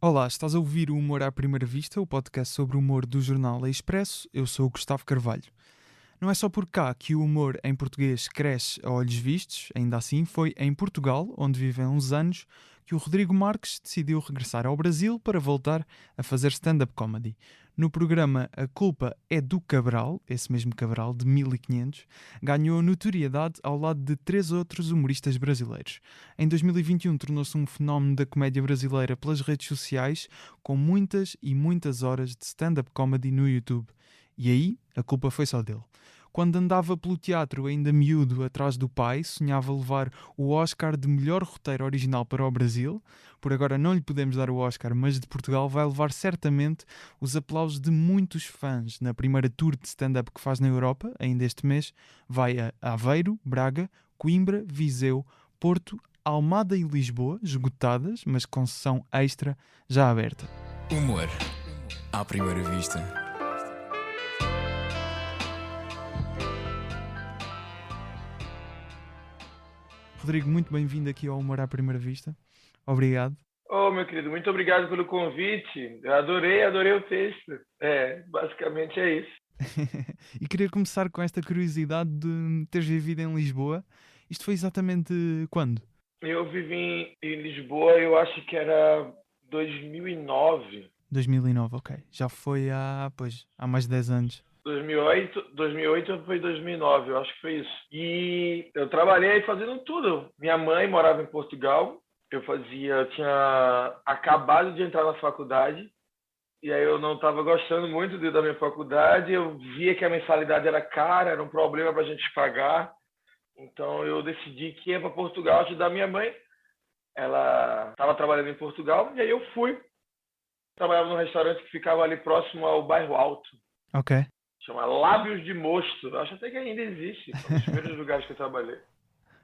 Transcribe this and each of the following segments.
Olá, estás a ouvir o Humor à Primeira Vista, o podcast sobre o humor do jornal Expresso. Eu sou o Gustavo Carvalho. Não é só por cá que o humor em português cresce a olhos vistos, ainda assim foi em Portugal, onde vive há uns anos, que o Rodrigo Marques decidiu regressar ao Brasil para voltar a fazer stand-up comedy. No programa A Culpa é do Cabral, esse mesmo Cabral, de 1500, ganhou notoriedade ao lado de 3 outros humoristas brasileiros. Em 2021 tornou-se um fenómeno da comédia brasileira pelas redes sociais, com muitas e muitas horas de stand-up comedy no YouTube. E aí, a culpa foi só dele. Quando andava pelo teatro ainda miúdo atrás do pai, sonhava levar o Oscar de melhor roteiro original para o Brasil. Por agora não lhe podemos dar o Oscar, mas de Portugal vai levar certamente os aplausos de muitos fãs. Na primeira tour de stand-up que faz na Europa, ainda este mês, vai a Aveiro, Braga, Coimbra, Viseu, Porto, Almada e Lisboa, esgotadas, mas com sessão extra já aberta. Humor à primeira vista. Rodrigo, muito bem-vindo aqui ao Humor à Primeira Vista. Obrigado. Oh, meu querido, muito obrigado pelo convite. Eu adorei o texto. Basicamente é isso. E queria começar com esta curiosidade de teres vivido em Lisboa. Isto foi exatamente quando? Eu vivi em Lisboa, eu acho que era 2009. 2009, ok. Já foi há mais de 10 anos. 2008 ou foi 2009, eu acho que foi isso. E eu trabalhei fazendo tudo. Minha mãe morava em Portugal. Eu tinha acabado de entrar na faculdade. E aí eu não estava gostando muito da minha faculdade. Eu via que a mensalidade era cara, era um problema para a gente pagar. Então eu decidi que ia para Portugal ajudar minha mãe. Ela estava trabalhando em Portugal e aí eu fui. Trabalhava num restaurante que ficava ali próximo ao Bairro Alto. Ok. Chama Lábios de Mosto. Acho até que ainda existe. Foi um dos primeiros lugares que eu trabalhei.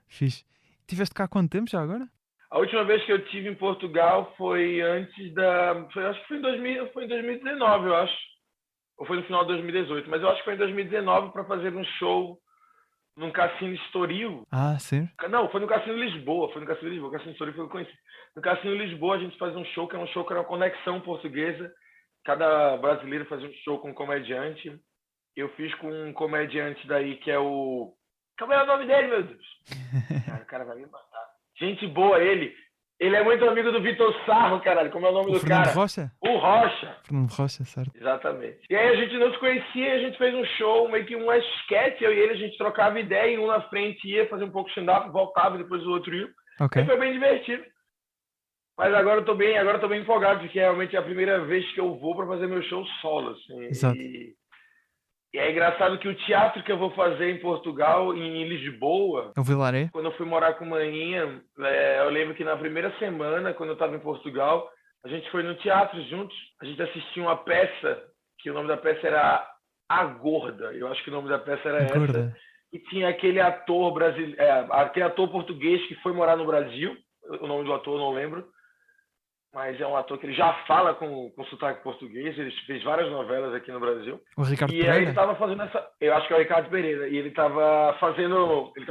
Fixe. Tiveste cá há quanto tempo já agora? A última vez que eu estive em Portugal foi antes da... acho que foi em 2019, eu acho. Ou foi no final de 2018. Mas eu acho que foi em 2019 para fazer um show num cassino Estoril. Ah, sim. Não, foi no Cassino Lisboa. O Cassino Estoril foi o que eu conheci. No Cassino Lisboa a gente faz um show que era uma conexão portuguesa. Cada brasileiro fazia um show com um comediante. Eu fiz com um comediante daí que é o... Como é o nome dele, meu Deus? Cara, o cara vai me matar. Gente boa ele. Ele é muito amigo do Vitor Sarro, caralho. Como é o nome do Fernando cara? Rocha? O Rocha. Fernando Rocha, certo. Exatamente. E aí a gente não se conhecia, a gente fez um show, meio que uma sketch, eu e ele, a gente trocava ideia, e um na frente ia fazer um pouco de stand-up, voltava, e depois o outro ia. Ok. Aí foi bem divertido. Mas agora eu tô bem empolgado, porque realmente é a primeira vez que eu vou para fazer meu show solo, assim. Exato. E é engraçado que o teatro que eu vou fazer em Portugal, em Lisboa, É o Vilaré? quando eu fui morar com Maninha, eu lembro que na primeira semana, quando eu estava em Portugal, a gente foi no teatro juntos, a gente assistiu uma peça, que o nome da peça era A Gorda, eu acho que o nome da peça era essa, Gorda. e tinha aquele ator aquele ator português que foi morar no Brasil, o nome do ator eu não lembro, mas é um ator que ele já fala com sotaque português, ele fez várias novelas aqui no Brasil. O Ricardo E aí Pereira? ele tava fazendo eu acho que é o Ricardo Pereira, e ele tá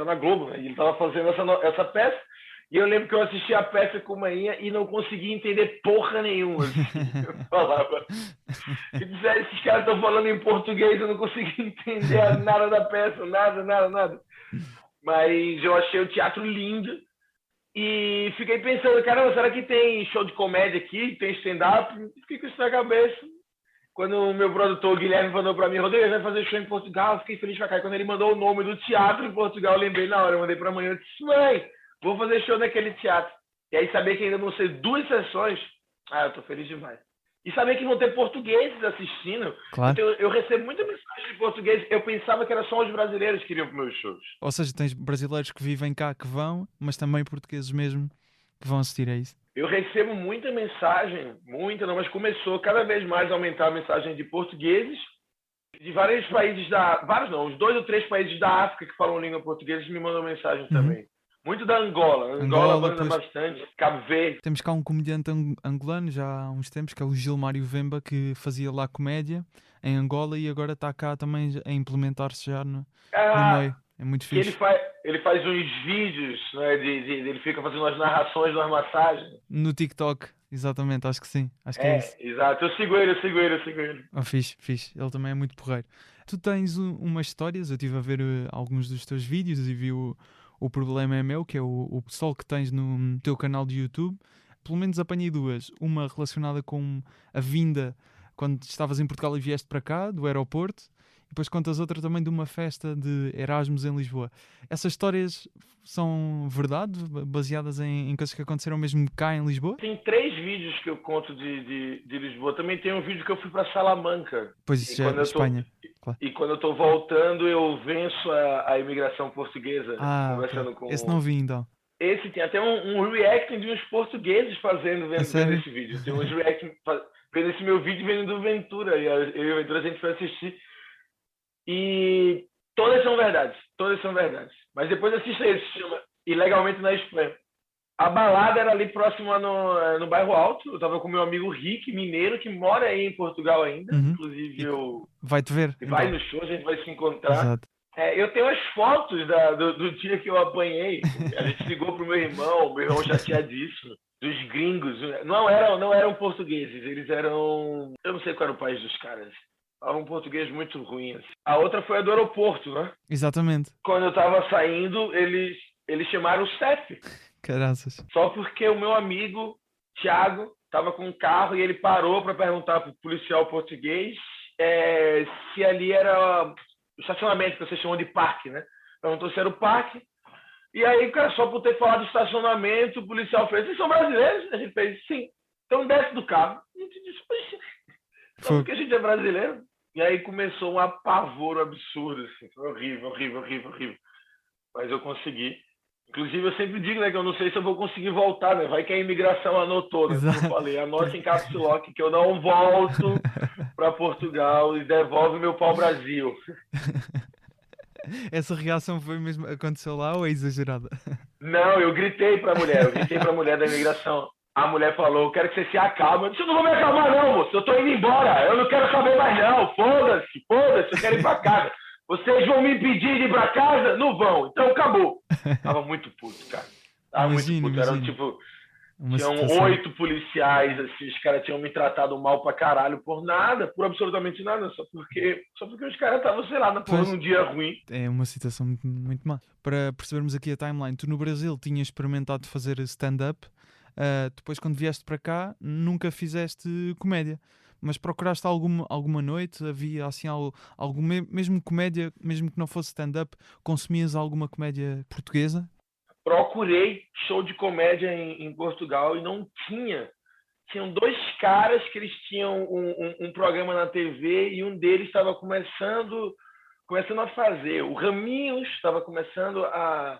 na Globo, né? E ele tava fazendo essa peça, e eu lembro que eu assisti a peça com manhã e não consegui entender porra nenhuma. Eu falava, esses caras estão falando em português, eu não consegui entender nada da peça, nada. Mas eu achei o teatro lindo. E fiquei pensando, caramba, será que tem show de comédia aqui? Tem stand-up? Fiquei com isso na cabeça. Quando o meu produtor, Guilherme, mandou pra mim, Rodrigo, vai fazer show em Portugal, eu fiquei feliz pra cá. E quando ele mandou o nome do teatro em Portugal, eu lembrei na hora, eu mandei pra mãe, eu disse, mãe, vou fazer show naquele teatro. E aí saber que ainda vão ser 2 sessões, eu tô feliz demais. E saber que vão ter portugueses assistindo. Claro. Então, eu recebo muita mensagem de português. Eu pensava que era só os brasileiros que iriam para os meus shows. Ou seja, tens brasileiros que vivem cá que vão, mas também portugueses mesmo que vão assistir a isso. Eu recebo muita mensagem, mas começou cada vez mais a aumentar a mensagem de portugueses de vários países os 2 ou 3 países da África que falam língua portuguesa me mandam mensagem também. Muito da Angola. Angola manda bastante. Cabo Verde. Temos cá um comediante angolano já há uns tempos, que é o Gilmário Vemba, que fazia lá comédia em Angola e agora está cá também a implementar-se já no meio. É muito fixe. Ele faz uns vídeos, né, ele fica fazendo umas narrações, umas massagens. No TikTok. exatamente, acho que sim. Acho que é isso. Exato. Eu sigo ele. Oh, fixe. Ele também é muito porreiro. Tu tens umas histórias, eu estive a ver alguns dos teus vídeos e vi o Problema é Meu, que é o solo que tens no teu canal de YouTube. Pelo menos apanhei duas. Uma relacionada com a vinda, quando estavas em Portugal e vieste para cá, do aeroporto. E depois contas outra também de uma festa de Erasmus em Lisboa. Essas histórias são verdade? Baseadas em coisas que aconteceram mesmo cá em Lisboa? Tem 3 vídeos que eu conto de Lisboa. Também tem um vídeo que eu fui para Salamanca. Pois isso é Espanha. Claro. E quando eu tô voltando, eu venço a imigração portuguesa, conversando okay. Esse não vi então. Esse tem até um reacting de uns portugueses vendo esse vídeo. Tem uns reacting vendo esse meu vídeo vendo do Ventura. E eu e o Ventura a gente foi assistir. E todas são verdades. Mas depois assista esse, se chama Ilegalmente na Espanha. A balada era ali próxima no Bairro Alto. Eu tava com meu amigo Rick, mineiro, que mora aí em Portugal ainda. Inclusive, vai-te ver. Vai no show, a gente vai se encontrar. Exato. Eu tenho as fotos do dia que eu apanhei. A gente ligou pro meu irmão chateadíssimo. Dos gringos. Não eram portugueses, eles eram... Eu não sei qual era o país dos caras. Um português muito ruim. Assim. A outra foi a do aeroporto, né? Exatamente. Quando eu tava saindo, eles chamaram o CEF. Caraças. Só porque o meu amigo, Thiago, tava com um carro e ele parou para perguntar pro policial português se ali era o estacionamento, que vocês chamam de parque, né? Perguntou se era o parque. E aí, cara, só por ter falado de estacionamento, o policial fez: vocês são brasileiros? A gente fez: sim. Então desce do carro. A gente disse: só porque a gente é brasileiro. E aí começou um apavoro absurdo, assim. Foi horrível. Mas eu consegui. Inclusive, eu sempre digo, né, que eu não sei se eu vou conseguir voltar, né? Vai que a imigração anotou, né? Como eu falei, anota em caps lock que eu não volto para Portugal e devolve meu pau-brasil. Essa reação foi mesmo, aconteceu lá ou é exagerada? Não, eu gritei pra mulher da imigração. A mulher falou: eu quero que você se acalme. Eu disse: eu não vou me acalmar não, moço, eu tô indo embora, eu não quero saber mais não, foda-se, eu quero ir pra casa. Vocês vão me impedir de ir pra casa? Não vão, então acabou. Tava muito puto, cara. Eram tipo... Tinham 8 policiais, assim, os caras tinham me tratado mal pra caralho por nada, por absolutamente nada, só porque os caras estavam, sei lá, num dia ruim. É uma situação muito, muito má. Para percebermos aqui a timeline, tu no Brasil tinhas experimentado fazer stand-up, depois quando vieste para cá nunca fizeste comédia, mas procuraste alguma noite, havia assim mesmo comédia, mesmo que não fosse stand-up, consumias alguma comédia portuguesa? Procurei show de comédia em Portugal e não tinha. Tinham 2 caras que eles tinham um programa na TV e um deles estava começando a fazer. O Raminhos estava começando a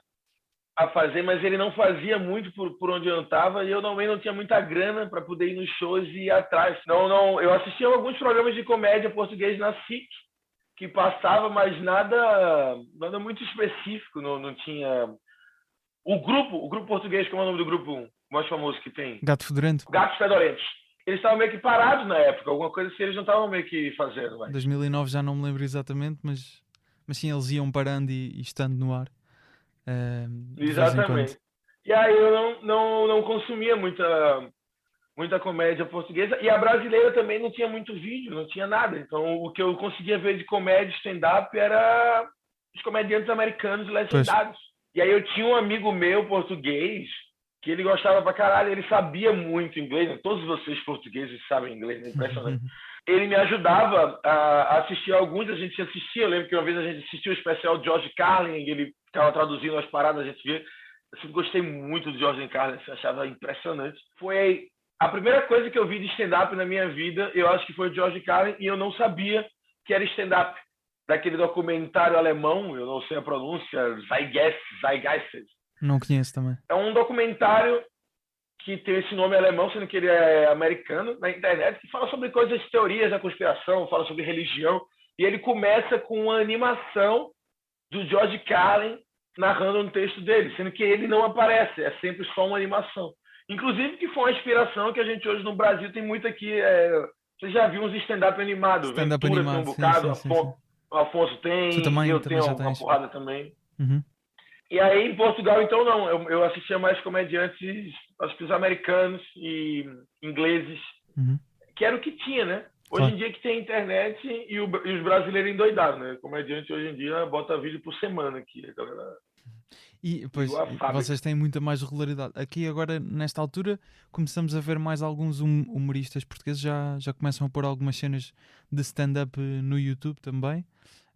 fazer, mas ele não fazia muito por onde eu estava e eu também não tinha muita grana para poder ir nos shows e ir atrás. Não, eu assistia a alguns programas de comédia português na SIC que passava, mas nada muito específico, não tinha... O grupo português, como é o nome do grupo mais famoso que tem? Gato Fedorento. Gatos Fedorentos. Eles estavam meio que parados na época, alguma coisa assim, eles não estavam meio que fazendo. Mas... 2009 já não me lembro exatamente, mas sim, eles iam parando e estando no ar. Exatamente. E aí eu não consumia muita comédia portuguesa, e a brasileira também não tinha muito vídeo, não tinha nada. Então o que eu conseguia ver de comédia stand-up era os comediantes americanos legendados. E aí eu tinha um amigo meu português que ele gostava pra caralho, ele sabia muito inglês, né? Todos vocês portugueses sabem inglês, é impressionante. Ele me ajudava a assistir alguns, a gente assistia, eu lembro que uma vez a gente assistiu o especial de George Carlin, ele ficava traduzindo as paradas, a gente via. Eu sempre gostei muito do George Carlin, eu achava impressionante. Foi a primeira coisa que eu vi de stand-up na minha vida, eu acho que foi o George Carlin, e eu não sabia que era stand-up. Daquele documentário alemão, eu não sei a pronúncia, Zeitgeist. Não conheço também. É um documentário que tem esse nome alemão, sendo que ele é americano, na internet, que fala sobre coisas, teorias da conspiração, fala sobre religião, e ele começa com uma animação do George Carlin narrando um texto dele, sendo que ele não aparece, é sempre só uma animação. Inclusive que foi uma inspiração que a gente hoje no Brasil tem muito aqui, você já viu uns stand-up animados, stand-up Ventura animado, tem um bocado, sim. O Afonso tem, Tu também, eu também tenho já uma tens. porrada também. Uhum. E aí em Portugal, então, não. Eu assistia mais comediantes, acho que os americanos e ingleses, Uhum. que era o que tinha, né? Hoje Claro. em dia que tem internet e os brasileiros endoidados, né? Comediante hoje em dia bota vídeo por semana aqui, a galera, E pois, igual a fábrica. vocês têm muita mais regularidade. Aqui agora, nesta altura, começamos a ver mais alguns humoristas portugueses, já começam a pôr algumas cenas de stand-up no YouTube também.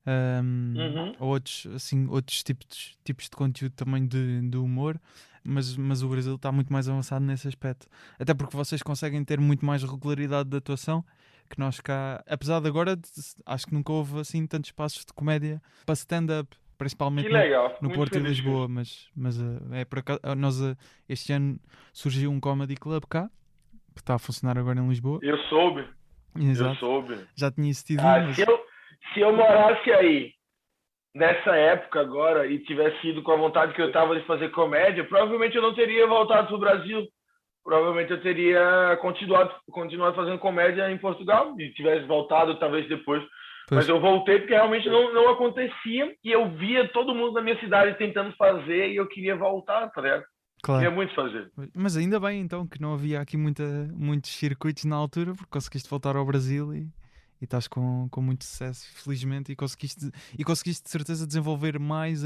Uhum. Ou outros, assim, outros tipos de conteúdo também de humor, mas o Brasil está muito mais avançado nesse aspecto. Até porque vocês conseguem ter muito mais regularidade de atuação que nós cá. Apesar de agora, acho que nunca houve assim tantos espaços de comédia para stand-up, Que principalmente legal, fico no muito Porto e feliz com Lisboa. isso. Mas é por acaso, este ano surgiu um comedy club cá, que está a funcionar agora em Lisboa. Eu soube, eu Exato. soube. Já tinha existido um, Ah, mas. se eu morasse aí nessa época agora e tivesse ido com a vontade que eu tava de fazer comédia, provavelmente eu não teria voltado pro Brasil. Provavelmente eu teria continuado fazendo comédia em Portugal e tivesse voltado talvez depois. Mas Pois, eu voltei porque realmente não acontecia e eu via todo mundo na minha cidade tentando fazer e eu queria voltar, tá ligado? claro. Queria muito fazer. Mas ainda bem então que não havia aqui muitos circuitos na altura, porque conseguiste voltar ao Brasil e estás com muito sucesso, felizmente, e conseguiste de certeza desenvolver mais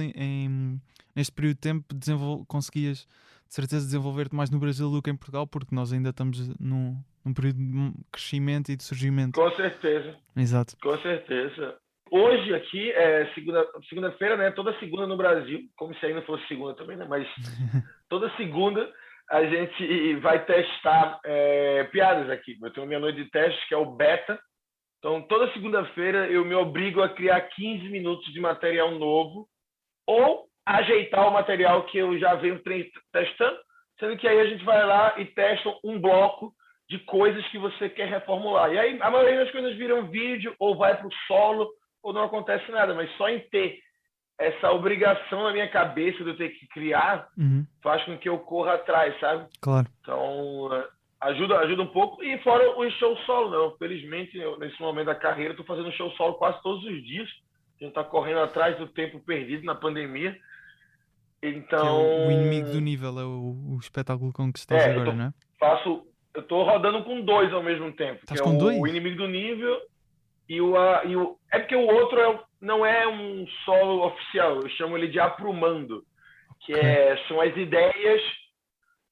neste período de tempo, conseguias de certeza desenvolver-te mais no Brasil do que em Portugal, porque nós ainda estamos num período de crescimento e de surgimento. Com certeza, Exato. com certeza. Hoje aqui é segunda-feira, né? Toda segunda no Brasil, como se ainda fosse segunda também, né? Mas toda segunda a gente vai testar piadas aqui. Eu tenho minha noite de testes, que é o beta. Então, toda segunda-feira eu me obrigo a criar 15 minutos de material novo ou ajeitar o material que eu já venho testando, sendo que aí a gente vai lá e testa um bloco de coisas que você quer reformular. E aí a maioria das coisas viram vídeo ou vai para o solo ou não acontece nada, mas só em ter essa obrigação na minha cabeça de eu ter que criar Uhum, faz com que eu corra atrás, sabe? claro. Então, ajuda um pouco. E fora o show solo, não. Felizmente, nesse momento da carreira, estou fazendo show solo quase todos os dias. A gente está correndo atrás do tempo perdido na pandemia. Que é o inimigo do Então, nível, é o espetáculo com que estás agora, não é? eu tô rodando com dois ao mesmo tempo, que Estás é com o dois? Inimigo do Nível é porque o outro não é um solo oficial, eu chamo ele de Aprumando, que Ok. são as ideias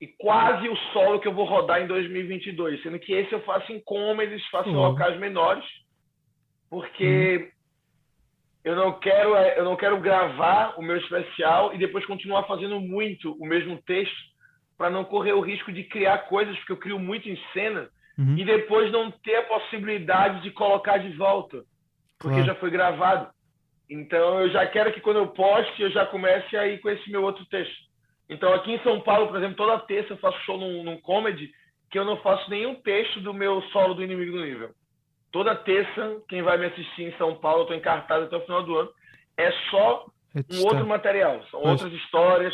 e quase o solo que eu vou rodar em 2022, sendo que esse eu faço em comedies, faço em Fogo. locais menores, Uhum. porque eu não quero gravar o meu especial e depois continuar fazendo muito o mesmo texto para não correr o risco de criar coisas, porque eu crio muito em cena Uhum, e depois não ter a possibilidade de colocar de volta, porque claro. já foi gravado. Então eu já quero que quando eu poste, eu já comece a ir com esse meu outro texto. Então aqui em São Paulo, por exemplo, toda terça eu faço show num comedy que eu não faço nenhum texto do meu solo do Inimigo do Nível. Toda terça, quem vai me assistir em São Paulo, eu estou em cartaz até o final do ano, é só É um outro testar. material, são Pois. outras histórias.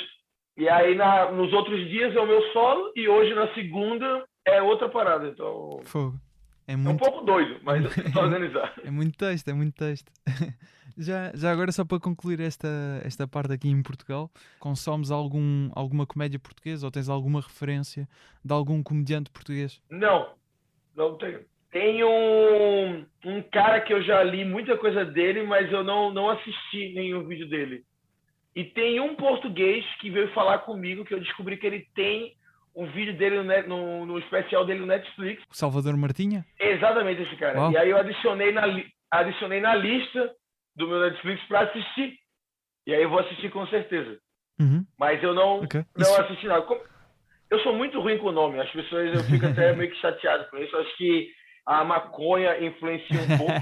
E aí nos outros dias é o meu solo e hoje na segunda é outra parada. Então Fogo. É é um muito. pouco doido, mas eu tento organizar. É muito texto, é muito texto. Já agora, só para concluir esta parte aqui em Portugal, consomes alguma comédia portuguesa ou tens alguma referência de algum comediante português? Não tenho. Tem um cara que eu já li muita coisa dele, mas eu não assisti nenhum vídeo dele. E tem um português que veio falar comigo, que eu descobri que ele tem um vídeo dele no especial dele no Netflix. O Salvador Martinha? Exatamente esse cara. Uau. E aí eu adicionei na lista do meu Netflix para assistir. E aí eu vou assistir com certeza. Uhum. Mas eu não Ok. assisti nada. Eu sou muito ruim com o nome. As pessoas, eu fico até meio que chateado com isso. Acho que a maconha influencia um pouco.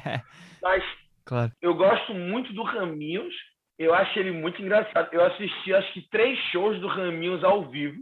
Mas Claro. eu gosto muito do Raminhos. Eu acho ele muito engraçado. Eu assisti, acho que 3 shows do Raminhos ao vivo.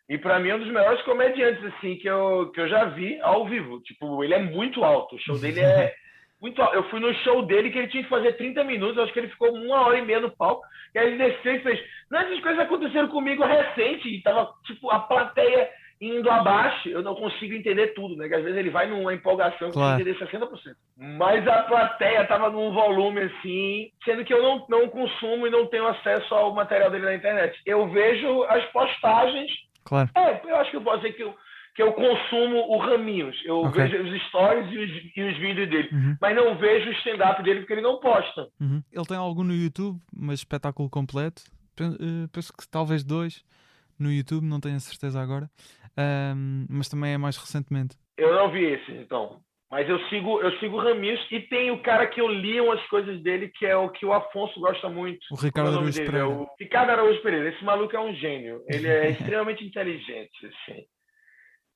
E para mim é um dos melhores comediantes assim que eu já vi ao vivo. Tipo, ele é muito alto. O show dele é muito alto. Eu fui no show dele que ele tinha que fazer 30 minutos. Acho que ele ficou 1h30 no palco. E aí ele desceu e fez... Não, essas coisas aconteceram comigo recente. E tava, tipo, a plateia indo abaixo, eu não consigo entender tudo, né? Que às vezes ele vai numa empolgação que eu Claro. entender 60%. Mas a plateia tava num volume assim, sendo que eu não consumo e não tenho acesso ao material dele na internet. Eu vejo as postagens. Claro. Eu acho que eu posso dizer que eu consumo o Raminhos. Eu Ok. vejo os stories e os vídeos dele. Uhum. Mas não vejo o stand-up dele porque ele não posta. Uhum. Ele tem algum no YouTube, mas espetáculo completo. Penso que talvez 2 no YouTube, não tenho a certeza agora. Mas também é mais recentemente. Eu não vi esse, então. Mas eu sigo o Raminhos e tem o cara que eu li umas coisas dele, que é o que o Afonso gosta muito. O Como é Ricardo o nome Araújo dele? Pereira. É o Ricardo Araújo Pereira. Esse maluco é um gênio. Ele é extremamente inteligente, assim.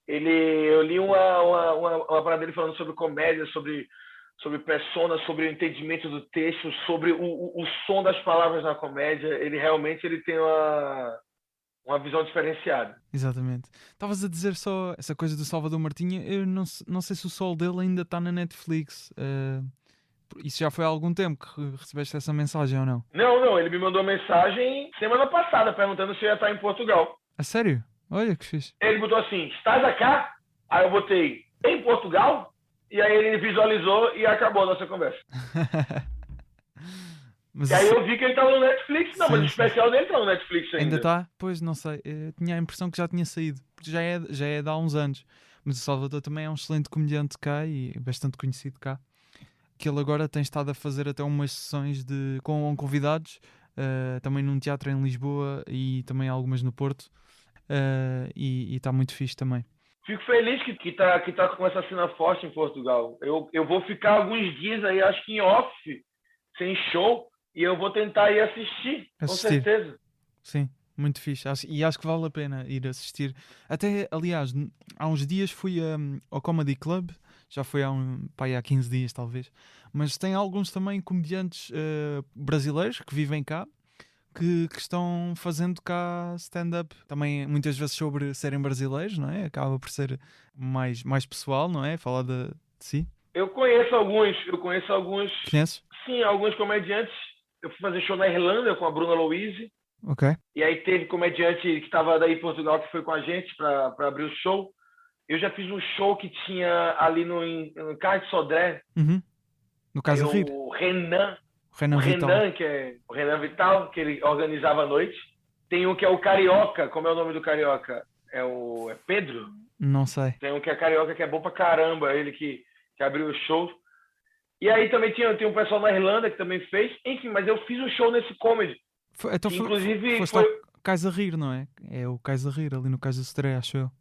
Eu li uma parada dele falando sobre comédia, sobre persona, sobre o entendimento do texto, sobre o som das palavras na comédia. Ele realmente tem uma visão diferenciada. Exatamente. Estavas a dizer só essa coisa do Salvador Martinha. Eu não sei se o sol dele ainda está na Netflix. Isso já foi há algum tempo que recebeste essa mensagem ou não? Não, ele me mandou mensagem semana passada perguntando se eu ia estar em Portugal. A sério? Olha que fixe. Ele botou assim, estás acá? Aí eu botei, em Portugal? E aí ele visualizou e acabou a nossa conversa. Mas E aí eu vi que ele estava no Netflix. Não, Sim, mas o sim. especial dele está no Netflix ainda. ainda está? Pois não sei. Eu tinha a impressão que já tinha saído. Porque já é de há uns anos. Mas o Salvador também é um excelente comediante cá e bastante conhecido cá. Que ele agora tem estado a fazer até umas sessões com convidados. Também num teatro em Lisboa e também algumas no Porto. E está muito fixe também. Fico feliz que tá com essa cena forte em Portugal. Eu vou ficar alguns dias aí, acho que em off, sem show, e eu vou tentar ir assistir. Com certeza. Sim, muito fixe. Acho que vale a pena ir assistir. Até, aliás, há uns dias fui ao Comedy Club. Já foi há 15 dias, talvez. Mas tem alguns também comediantes brasileiros que vivem cá. Que estão fazendo cá stand-up. Também muitas vezes sobre serem brasileiros, não é? Acaba por ser mais pessoal, não é? Falar de si. Eu conheço alguns. Conheces? Sim, alguns comediantes. Eu fui fazer show na Irlanda com a Bruna Louise. Ok. E aí teve comediante que estava daí em Portugal que foi com a gente para abrir o show. Eu já fiz um show que tinha ali no Cais de Sodré. Uhum. No Casa Rir. O Renan. Renan Vital. Que é o Renan Vital, que ele organizava a noite. Tem um que é o Carioca. Como é o nome do Carioca? É Pedro? Não sei. Tem um que é Carioca, que é bom pra caramba. Ele que abriu o show. E aí também tem um pessoal na Irlanda que também fez. Enfim, mas eu fiz um show nesse comedy. Inclusive, foste ao Casa Rir, não é? É o Casa Rir, ali no Casa Sodré, acho eu.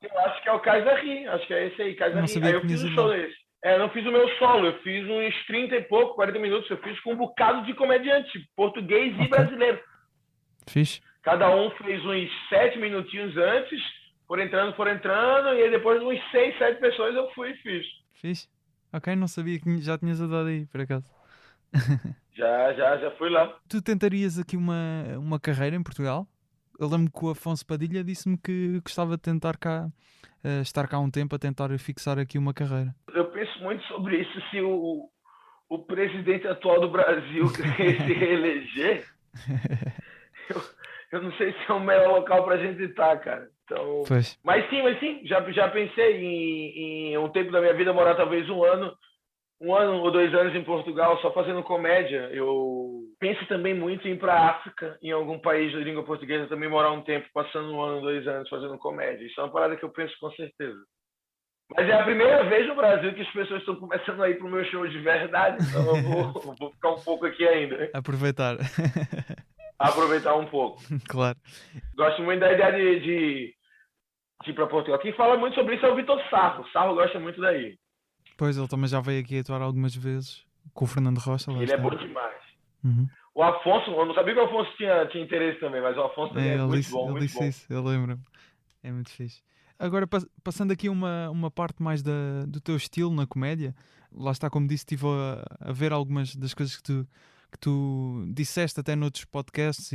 Eu acho que é o Casa Rir. Acho que é esse aí, Casa Rir. Aí eu fiz um show desse. Não fiz o meu solo, eu fiz uns 30 e pouco, 40 minutos, eu fiz com um bocado de comediante, português e brasileiro. Fiz. Cada um fez uns 7 minutinhos antes, foram entrando, e aí depois uns 6, 7 pessoas eu fui e fiz. Fiz? Ok, não sabia que já tinhas andado aí, por acaso. Já fui lá. Tu tentarias aqui uma carreira em Portugal? Eu lembro que o Afonso Padilha disse-me que gostava de tentar estar cá um tempo a tentar fixar aqui uma carreira. Eu penso muito sobre isso, se o presidente atual do Brasil quer se reeleger, eu não sei se é o melhor local pra gente estar, cara. Então, mas sim, já pensei em um tempo da minha vida morar talvez um ano ou 2 anos em Portugal só fazendo comédia. Eu penso também muito em ir para a África, em algum país de língua portuguesa, também morar um tempo, passando 1 ano, 2 anos fazendo comédia. Isso é uma parada que eu penso com certeza. Mas é a primeira vez no Brasil que as pessoas estão começando a ir pro meu show de verdade, então eu vou ficar um pouco aqui ainda. Aproveitar um pouco. Claro. Gosto muito da ideia de ir para Portugal. Quem fala muito sobre isso é o Vitor Sarro. O Sarro gosta muito daí. Pois, ele também já veio aqui atuar algumas vezes com o Fernando Rocha. Ele é bom demais. Uhum. O Afonso, eu não sabia que o Afonso tinha interesse também, mas o Afonso também é muito bom. Ele disse isso, eu lembro-me. É muito fixe. Agora, passando aqui uma parte mais do teu estilo na comédia, lá está, como disse, estive a ver algumas das coisas que tu disseste até noutros podcasts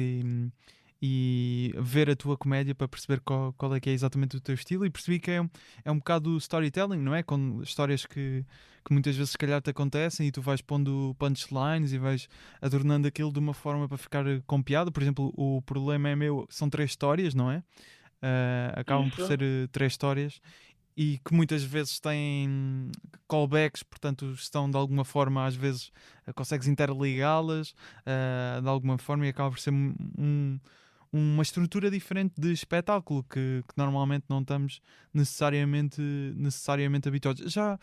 e ver a tua comédia para perceber qual é que é exatamente o teu estilo, e percebi que é um bocado storytelling, não é? Com histórias que muitas vezes se calhar te acontecem e tu vais pondo punchlines e vais adornando aquilo de uma forma para ficar com piada. Por exemplo, O Problema é Meu são 3 histórias, não é? Acabam por Isso. ser 3 histórias e que muitas vezes têm callbacks, portanto estão de alguma forma, às vezes consegues interligá-las de alguma forma e acaba por ser uma estrutura diferente de espetáculo que normalmente não estamos necessariamente habituados. Já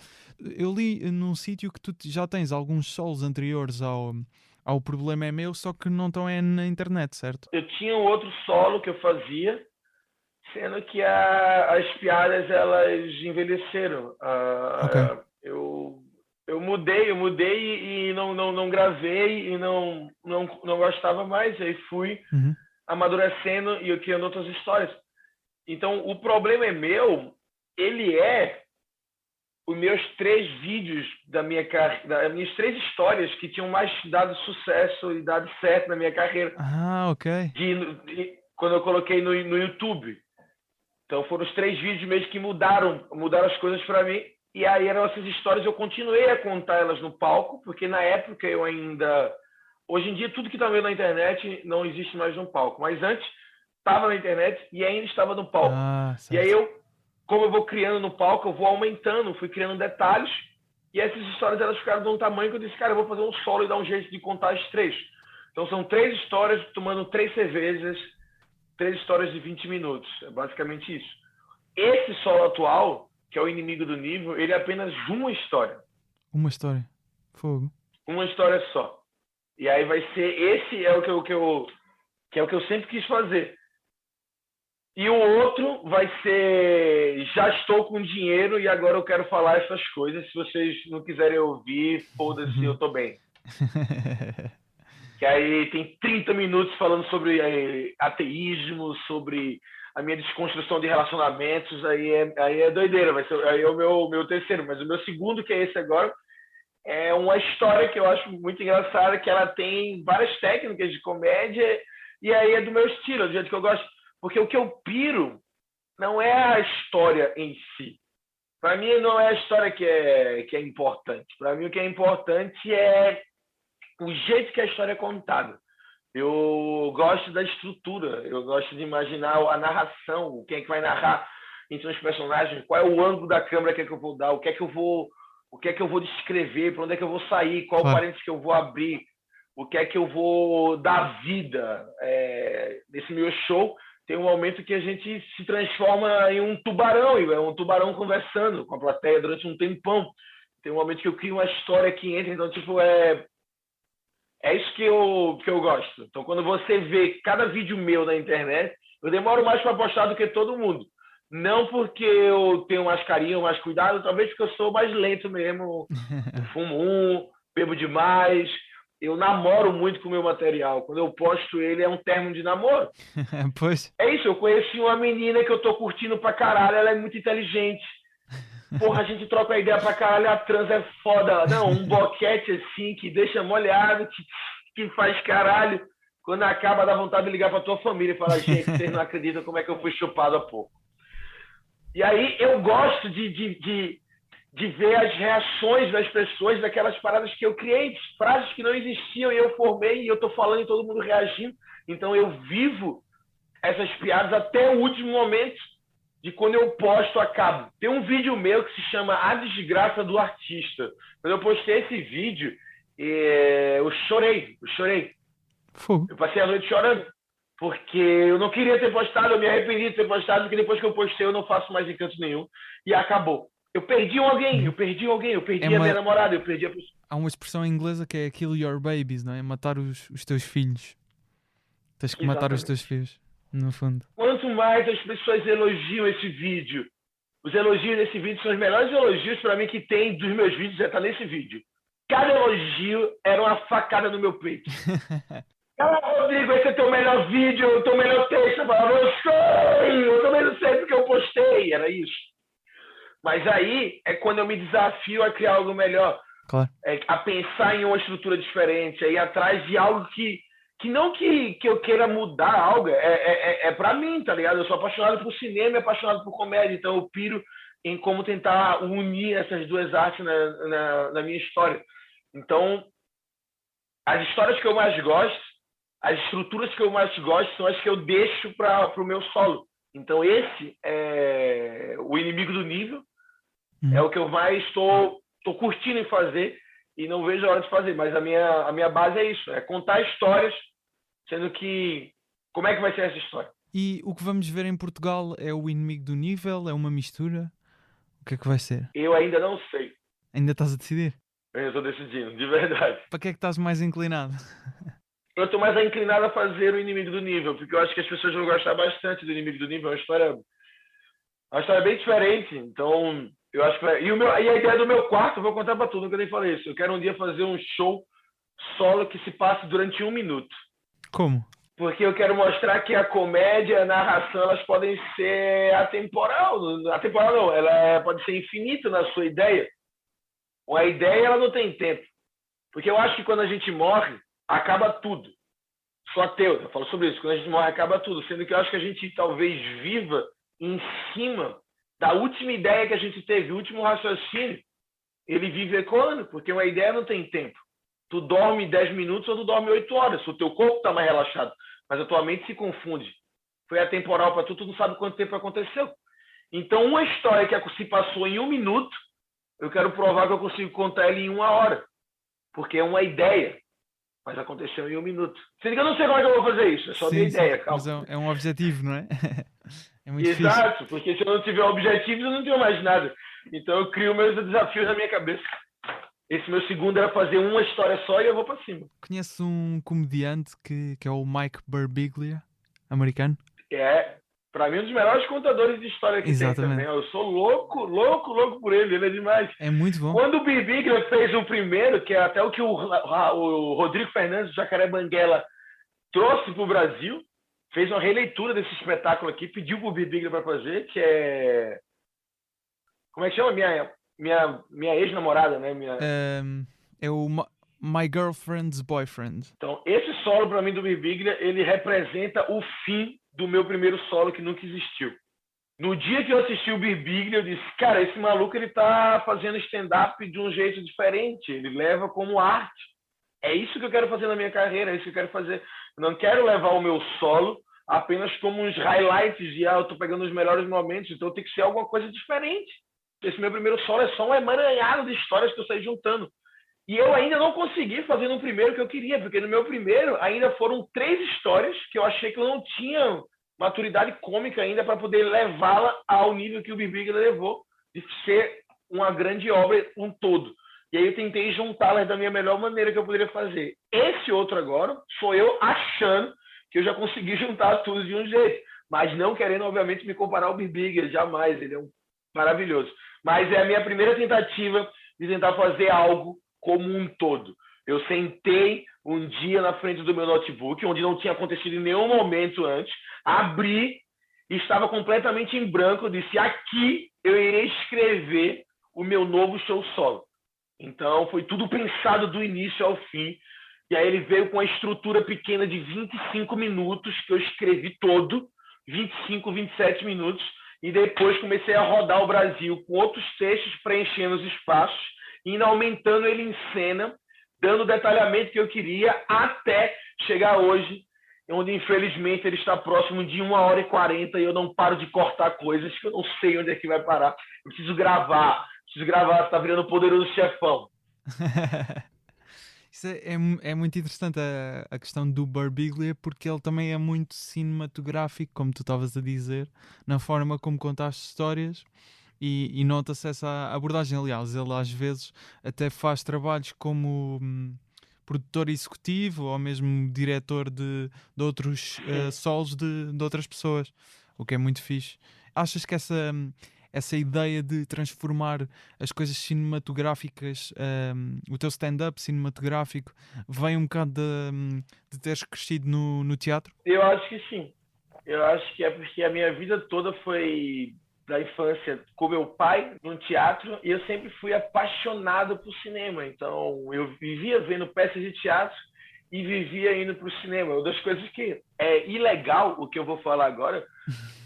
eu li num sítio que tu já tens alguns solos anteriores ao Problema é Meu, só que não estão na internet, certo? Eu tinha um outro solo que eu fazia, sendo que as piadas elas envelheceram. Ok. Eu mudei e não gravei e não gostava mais. Aí fui Uhum. amadurecendo e eu criando outras histórias. Então, o problema é meu, ele é os meus 3 vídeos das minhas 3 histórias que tinham mais dado sucesso e dado certo na minha carreira. Ah, ok. Quando eu coloquei no YouTube. Então foram os 3 vídeos mesmo que mudaram as coisas para mim. E aí eram essas histórias, eu continuei a contar elas no palco, porque na época eu ainda... Hoje em dia tudo que está vendo na internet não existe mais no palco. Mas antes estava na internet e ainda estava no palco. Ah, E aí certo. como eu vou criando no palco, eu vou aumentando, fui criando detalhes. E essas histórias elas ficaram de um tamanho que eu disse, cara, eu vou fazer um solo e dar um jeito de contar as 3. Então são 3 histórias tomando 3 cervejas, 3 histórias de 20 minutos. É basicamente isso. Esse solo atual, que é o Inimigo do Nível, ele é apenas uma história. Uma história. Fogo. Uma história só. E aí vai ser... Esse é o que eu sempre quis fazer. E o outro vai ser... Já estou com dinheiro e agora eu quero falar essas coisas. Se vocês não quiserem ouvir, foda-se, eu tô bem. Que aí tem 30 minutos falando sobre ateísmo, sobre a minha desconstrução de relacionamentos, aí é doideira, aí é o meu terceiro, mas o meu segundo, que é esse agora, é uma história que eu acho muito engraçada, que ela tem várias técnicas de comédia, e aí é do meu estilo, do jeito que eu gosto, porque o que eu piro não é a história em si. Para mim não é a história que é importante. Para mim o que é importante é o jeito que a história é contada. Eu gosto da estrutura, eu gosto de imaginar a narração, quem é que vai narrar entre os personagens, qual é o ângulo da câmera que eu vou dar, o que é que eu vou descrever, para onde é que eu vou sair, qual Claro. parênteses que eu vou abrir, o que é que eu vou dar vida. Nesse meu show tem um momento que a gente se transforma em um tubarão, e é um tubarão conversando com a plateia durante um tempão. Tem um momento que eu crio uma história que entra, então tipo é isso que eu gosto. Então, quando você vê cada vídeo meu na internet, eu demoro mais para postar do que todo mundo. Não porque eu tenho mais carinho, mais cuidado, talvez porque eu sou mais lento mesmo. Eu fumo bebo demais. Eu namoro muito com o meu material. Quando eu posto ele, é um término de namoro. Pois. É isso, eu conheci uma menina que eu tô curtindo pra caralho, ela é muito inteligente. Porra, a gente troca a ideia pra caralho, a trans é foda. Não, um boquete assim, que deixa molhado, que faz caralho. Quando acaba, dá vontade de ligar pra tua família e falar, gente, vocês não acreditam como é que eu fui chupado há pouco. E aí eu gosto de ver as reações das pessoas daquelas paradas que eu criei, frases que não existiam e eu formei e eu tô falando e todo mundo reagindo. Então eu vivo essas piadas até o último momento de quando eu posto, acabo. Tem um vídeo meu que se chama A Desgraça do Artista. Quando eu postei esse vídeo, eu chorei. Fogo. Eu passei a noite chorando, porque eu não queria ter postado, eu me arrependi de ter postado, porque depois que eu postei eu não faço mais encanto nenhum. E acabou. Eu perdi alguém, eu perdi a minha namorada, eu perdi a pessoa. Há uma expressão inglesa que é kill your babies, não é? Matar os teus filhos. Tens que matar os teus filhos, no fundo. Quanto mais as pessoas elogiam esse vídeo, os elogios desse vídeo são os melhores elogios para mim que tem dos meus vídeos, já tá nesse vídeo. Cada elogio era uma facada no meu peito. Rodrigo, esse é teu melhor vídeo, o teu melhor texto. Eu falava, eu também não sei porque eu postei, era isso. Mas aí é quando eu me desafio a criar algo melhor. Claro. A pensar em uma estrutura diferente, a ir atrás de algo que não que eu queira mudar algo, é pra mim, tá ligado? Eu sou apaixonado por cinema e apaixonado por comédia, então eu piro em como tentar unir essas duas artes na minha história. Então, as histórias que eu mais gosto, as estruturas que eu mais gosto são as que eu deixo para o meu solo. Então esse é o Inimigo do Nível, Uhum. é o que eu mais estou curtindo em fazer e não vejo a hora de fazer, mas a minha base é isso, é contar histórias, sendo que como é que vai ser essa história? E o que vamos ver em Portugal é o Inimigo do Nível? É uma mistura? O que é que vai ser? Eu ainda não sei, Ainda estás a decidir? eu estou decidindo, de verdade. Para que é que estás mais inclinado? Eu estou mais inclinado a fazer o Inimigo do Nível, porque eu acho que as pessoas vão gostar bastante do Inimigo do Nível, é uma história bem diferente, então eu acho que vai... E a ideia do meu quarto, eu vou contar para tudo, nunca nem falei isso, eu quero um dia fazer um show solo que se passe durante 1 minuto. Como? Porque eu quero mostrar que a comédia, a narração, elas podem ser atemporal. Atemporal não, pode ser infinita na sua ideia. A ideia, ela não tem tempo. Porque eu acho que quando a gente morre, acaba tudo. Sou ateu, eu falo sobre isso. Quando a gente morre, acaba tudo. Sendo que eu acho que a gente talvez viva em cima da última ideia que a gente teve, o último raciocínio. Ele vive ecoando, porque uma ideia não tem tempo. Tu dorme 10 minutos ou tu dorme 8 horas. O teu corpo está mais relaxado. Mas a tua mente se confunde. Foi atemporal para tu, tu não sabe quanto tempo aconteceu. Então, uma história que se passou em 1 minuto, eu quero provar que eu consigo contar ela em 1 hora. Porque é uma ideia, mas aconteceu em 1 minuto. Sendo que eu não sei como é que eu vou fazer isso, é só minha ideia, calma. Mas é um objetivo, não é? É muito fixe. Exato, porque se eu não tiver objetivos, eu não tenho mais nada. Então eu crio meus desafios na minha cabeça. Esse meu segundo era fazer uma história só e eu vou para cima. Conheço um comediante que é o Mike Birbiglia, americano. É, para mim, um dos melhores contadores de história que Exatamente. tem também. Eu sou louco por ele é demais. É muito bom. Quando o Birbiglia fez o primeiro, que é até o que o Rodrigo Fernandes, do Jacaré Banguela, trouxe para o Brasil, fez uma releitura desse espetáculo aqui, pediu para o Birbiglia para fazer, que é... Como é que chama? Minha ex-namorada, né? É o My Girlfriend's Boyfriend. Então, esse solo, para mim, do Birbiglia, ele representa o fim do meu primeiro solo que nunca existiu. No dia que eu assisti o Birbiglia, eu disse, cara, esse maluco, ele tá fazendo stand-up de um jeito diferente, ele leva como arte. É isso que eu quero fazer na minha carreira, é isso que eu quero fazer. Eu não quero levar o meu solo apenas como uns highlights de, eu tô pegando os melhores momentos, então tem que ser alguma coisa diferente. Esse meu primeiro solo é só um emaranhado de histórias que eu saí juntando. E eu ainda não consegui fazer no primeiro que eu queria, porque no meu primeiro ainda foram 3 histórias que eu achei que eu não tinha maturidade cômica ainda para poder levá-la ao nível que o Birbiglia levou, de ser uma grande obra um todo. E aí eu tentei juntá-las da minha melhor maneira que eu poderia fazer. Esse outro agora sou eu achando que eu já consegui juntar tudo de um jeito, mas não querendo, obviamente, me comparar ao Birbiglia, jamais, ele é um maravilhoso. Mas é a minha primeira tentativa de tentar fazer algo como um todo. Eu sentei um dia na frente do meu notebook, onde não tinha acontecido em nenhum momento antes, abri e estava completamente em branco. Eu disse, aqui eu irei escrever o meu novo show solo. Então, foi tudo pensado do início ao fim. E aí ele veio com uma estrutura pequena de 25 minutos, que eu escrevi todo, 25, 27 minutos, e depois comecei a rodar o Brasil com outros textos preenchendo os espaços, indo aumentando ele em cena, dando o detalhamento que eu queria, até chegar hoje, onde infelizmente ele está próximo de 1h40 e eu não paro de cortar coisas que eu não sei onde é que vai parar. Eu preciso gravar, está virando Poderoso Chefão. Isso é muito interessante a questão do Birbiglia, porque ele também é muito cinematográfico, como tu estavas a dizer, na forma como conta as histórias. E nota-se essa abordagem. Aliás, ele às vezes até faz trabalhos como produtor executivo ou mesmo diretor de outros solos de outras pessoas, o que é muito fixe. Achas que essa ideia de transformar as coisas cinematográficas, o teu stand-up cinematográfico, vem um bocado de teres crescido no teatro? Eu acho que sim. Eu acho que é porque a minha vida toda foi da infância com meu pai no teatro e eu sempre fui apaixonado por cinema. Então, eu vivia vendo peças de teatro e vivia indo para o cinema. Uma das coisas que é ilegal, o que eu vou falar agora,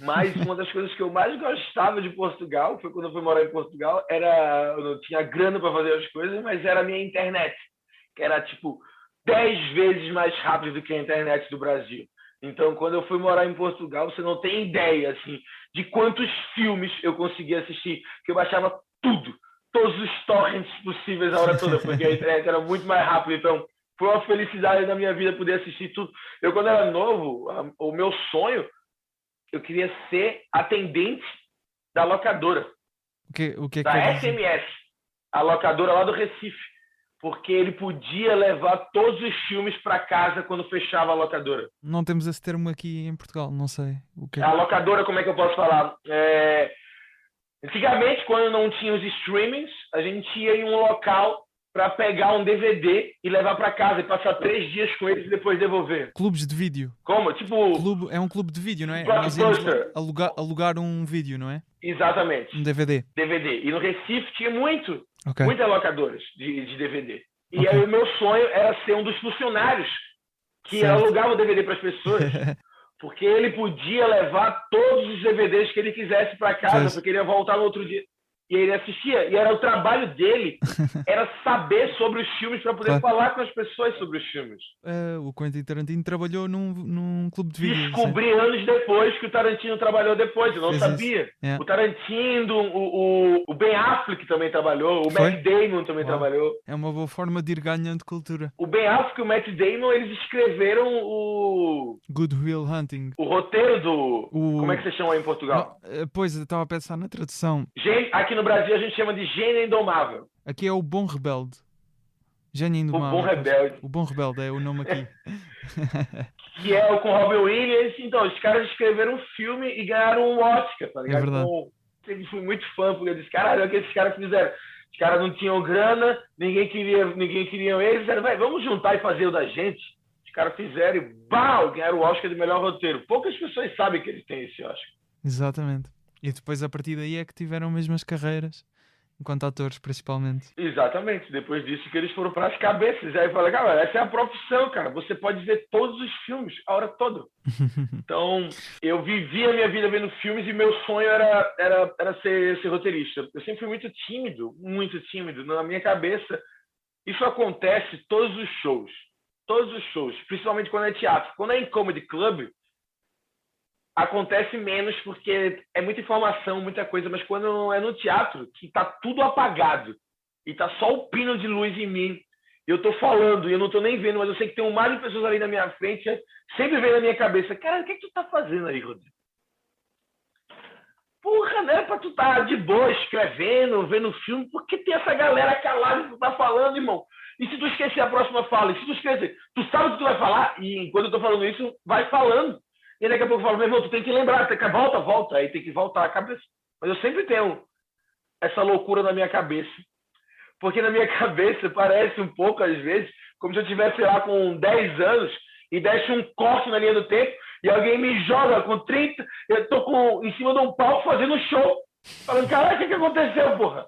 mas uma das coisas que eu mais gostava de Portugal, foi quando eu fui morar em Portugal, eu não tinha grana para fazer as coisas, mas era a minha internet, que era tipo 10 vezes mais rápido do que a internet do Brasil. Então, quando eu fui morar em Portugal, você não tem ideia, assim, de quantos filmes eu conseguia assistir, que eu baixava tudo, todos os torrents possíveis a hora toda, porque a internet era muito mais rápida. Então, foi uma felicidade da minha vida poder assistir tudo. Eu, quando era novo, o meu sonho, eu queria ser atendente da locadora, O que é que da quer dizer? SMS, a locadora lá do Recife, porque ele podia levar todos os filmes para casa quando fechava a locadora. Não temos esse termo aqui em Portugal, não sei. O que é A locadora, como é que eu posso falar? Antigamente, quando não tinha os streamings, a gente ia em um local para pegar um DVD e levar para casa e passar 3 dias com eles e depois devolver. Clubes de vídeo. Como? Tipo, É um clube de vídeo, não é? Nós íamos Blockbuster. alugar um vídeo, não é? Exatamente. Um DVD. DVD. E no Recife tinha Ok. muitas locadoras de DVD. E Ok. aí o meu sonho era ser um dos funcionários que Certo. alugava o DVD para as pessoas. Porque ele podia levar todos os DVDs que ele quisesse para casa, Pois. porque ele ia voltar no outro dia. E ele assistia. E era o trabalho dele, era saber sobre os filmes para poder Claro. falar com as pessoas sobre os filmes. O Quentin Tarantino trabalhou num clube de vídeo. Descobri anos depois que o Tarantino trabalhou depois, eu não Fez isso. sabia. Yeah. O Tarantino, o Ben Affleck também trabalhou, o Foi? Matt Damon também Uau. trabalhou. É uma boa forma de ir ganhando cultura. O Ben Affleck e o Matt Damon, eles escreveram o Good Will Hunting. roteiro do... O- Como é que você chama em Portugal? Pois, eu estava a pensar na tradução. Aqui no Brasil a gente chama de Gênio Indomável. Aqui é o Bom Rebelde. Gênio Indomável. Bom Rebelde. O Bom Rebelde é o nome aqui. Que é o com Robin Williams. Então, os caras escreveram um filme e ganharam um Oscar, tá ligado? verdade. Então, sempre fui muito fã, porque eu disse, caralho, olha o que esses caras fizeram. Os caras não tinham grana, ninguém queria eles, disseram, vai, vamos juntar e fazer o da gente. Os caras fizeram e, bau, ganharam o Oscar de melhor roteiro. Poucas pessoas sabem que eles têm esse Oscar. Exatamente. E depois a partir daí é que tiveram mesmo as carreiras, enquanto atores principalmente. Exatamente. Depois disso que eles foram para as cabeças. E aí eu falei, cara, essa é a profissão, cara. Você pode ver todos os filmes, a hora toda. Então, eu vivi a minha vida vendo filmes e meu sonho era ser roteirista. Eu sempre fui muito tímido. Na minha cabeça, isso acontece todos os shows. Todos os shows, principalmente quando é teatro. Quando é em comedy club, acontece menos porque é muita informação, muita coisa, mas quando é no teatro, que tá tudo apagado e tá só o pino de luz em mim, eu tô falando e eu não tô nem vendo, mas eu sei que tem um mar de pessoas ali na minha frente, sempre vem na minha cabeça, cara, o que tu tá fazendo aí, Rodrigo? Porra, não é pra tu tá de boa escrevendo, vendo filme, por que tem essa galera calada que tu tá falando, irmão? E se tu esquecer a próxima fala? E se tu esquecer? Tu sabe o que tu vai falar? E enquanto eu tô falando isso, vai falando. E daqui a pouco eu falo, meu irmão, tu tem que lembrar, volta, aí tem que voltar a cabeça. Mas eu sempre tenho essa loucura na minha cabeça. Porque na minha cabeça parece um pouco, às vezes, como se eu estivesse lá com 10 anos e desse um corte na linha do tempo e alguém me joga com 30, eu tô em cima de um palco fazendo um show, falando, caralho, o que aconteceu, porra?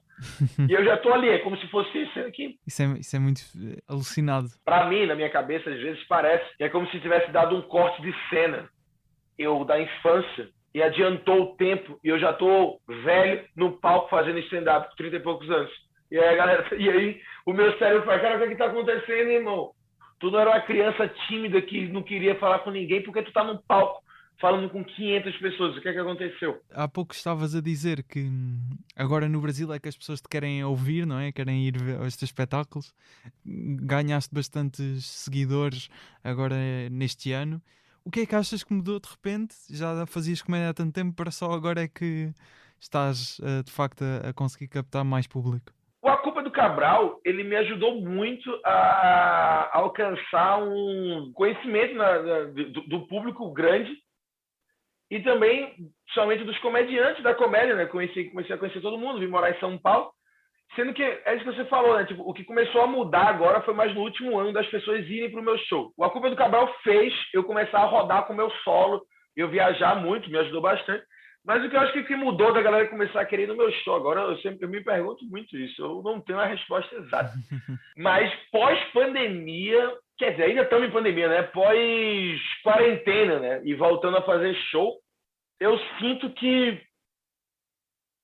E eu já tô ali, é como se fosse isso aqui. Isso é muito alucinado. Pra mim, na minha cabeça, às vezes parece que é como se tivesse dado um corte de cena. Eu da infância e adiantou o tempo e eu já tô velho no palco fazendo stand-up com 30 e poucos anos. E aí, galera, o meu cérebro fala, cara, o que tá acontecendo, irmão? Tu não era uma criança tímida que não queria falar com ninguém porque tu tá num palco falando com 500 pessoas. O que é que aconteceu? Há pouco estavas a dizer que agora no Brasil é que as pessoas te querem ouvir, não é? Querem ir ver estes espetáculos. Ganhaste bastantes seguidores agora neste ano. O que é que achas que mudou de repente? Já fazias comédia há tanto tempo, para só agora é que estás de facto a conseguir captar mais público? O A Culpa é do Cabral, ele me ajudou muito a alcançar um conhecimento do público grande e também, somente dos comediantes da comédia, né? Comecei a conhecer todo mundo, vim morar em São Paulo. Sendo que, é isso que você falou, né? Tipo, o que começou a mudar agora foi mais no último ano das pessoas irem pro meu show. O A Culpa é do Cabral fez eu começar a rodar com o meu solo, eu viajar muito, me ajudou bastante. Mas o que eu acho que mudou da galera começar a querer ir no meu show, agora eu me pergunto muito isso, eu não tenho a resposta exata. Mas pós-pandemia, quer dizer, ainda estamos em pandemia, né? Pós-quarentena, né? E voltando a fazer show, eu sinto que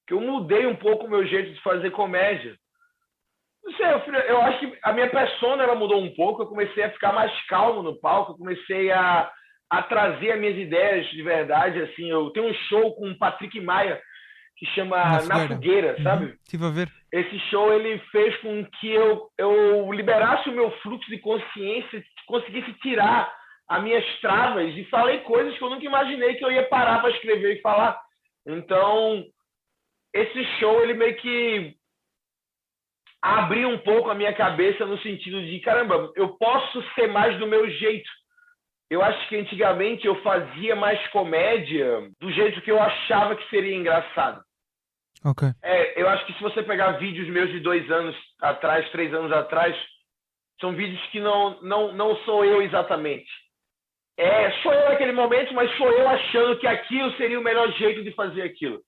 eu mudei um pouco o meu jeito de fazer comédia. Não sei, eu acho que a minha persona ela mudou um pouco, eu comecei a ficar mais calmo no palco, eu comecei a a trazer as minhas ideias de verdade, assim. Eu tenho um show com o Patrick Maia, que chama Na Fogueira, sabe? Estive a ver. Esse show, ele fez com que eu liberasse o meu fluxo de consciência, conseguisse tirar as minhas travas e falei coisas que eu nunca imaginei que eu ia parar para escrever e falar. Então, esse show, ele meio que abriu um pouco a minha cabeça no sentido de, caramba, eu posso ser mais do meu jeito. Eu acho que antigamente eu fazia mais comédia do jeito que eu achava que seria engraçado. Ok. Eu acho que se você pegar vídeos meus de 2 anos atrás, 3 anos atrás, são vídeos que não sou eu exatamente. Sou eu naquele momento, mas sou eu achando que aquilo seria o melhor jeito de fazer aquilo.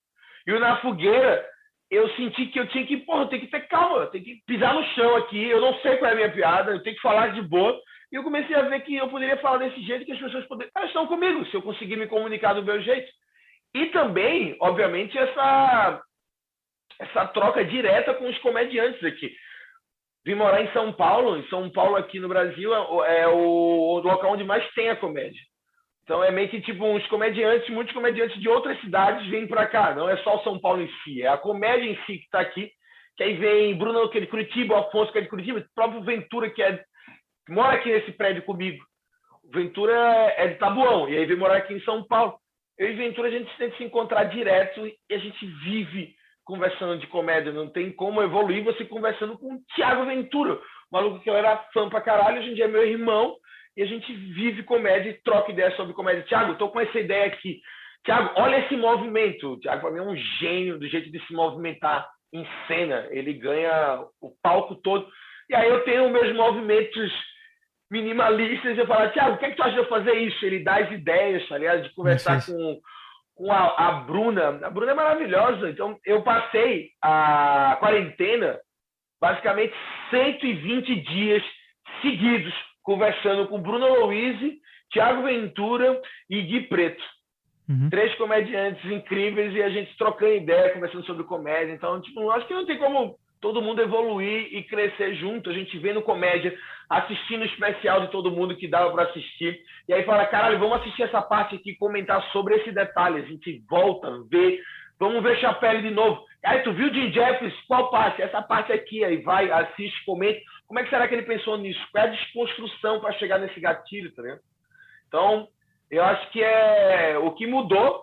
E o Na Fogueira, eu senti que eu tinha que, tem que ter calma, tem que pisar no chão aqui, eu não sei qual é a minha piada, eu tenho que falar de boa. E eu comecei a ver que eu poderia falar desse jeito, que as pessoas elas estão comigo, se eu conseguir me comunicar do meu jeito. E também, obviamente, essa troca direta com os comediantes aqui. Vim morar em São Paulo aqui no Brasil é o local onde mais tem a comédia. Então é meio que tipo muitos comediantes de outras cidades vêm para cá, não é só o São Paulo em si, é a comédia em si que está aqui, que aí vem Bruno, que é de Curitiba, o Afonso, que é de Curitiba, o próprio Ventura, que mora aqui nesse prédio comigo. O Ventura é de Tabuão, e aí vem morar aqui em São Paulo. Eu e Ventura, a gente tem que se encontrar direto e a gente vive conversando de comédia. Não tem como evoluir você conversando com o Thiago Ventura, um maluco que eu era fã pra caralho, hoje em dia é meu irmão, e a gente vive comédia e troca ideias sobre comédia. Thiago, eu tô com essa ideia aqui. Thiago, olha esse movimento. O Thiago, pra mim, é um gênio do jeito de se movimentar em cena. Ele ganha o palco todo. E aí eu tenho meus movimentos minimalistas, eu falo, Thiago, o que é que tu acha de eu fazer isso? Ele dá as ideias, tá ligado? De conversar com a Bruna. A Bruna é maravilhosa. Então, eu passei a quarentena, basicamente 120 dias seguidos, conversando com Bruna Louise, Thiago Ventura e Gui Preto. 3 comediantes incríveis e a gente trocando ideia, conversando sobre comédia. Então, tipo, acho que não tem como todo mundo evoluir e crescer junto. A gente vendo comédia, assistindo o especial de todo mundo que dava para assistir. E aí fala, caralho, vamos assistir essa parte aqui, comentar sobre esse detalhe. A gente volta, vê, vamos ver Chapelle de novo. Aí tu viu o Jim Jeffries? Qual parte? Essa parte aqui. Aí vai, assiste, comenta. Como é que será que ele pensou nisso? Qual é a desconstrução para chegar nesse gatilho, tá vendo? Então, eu acho que o que mudou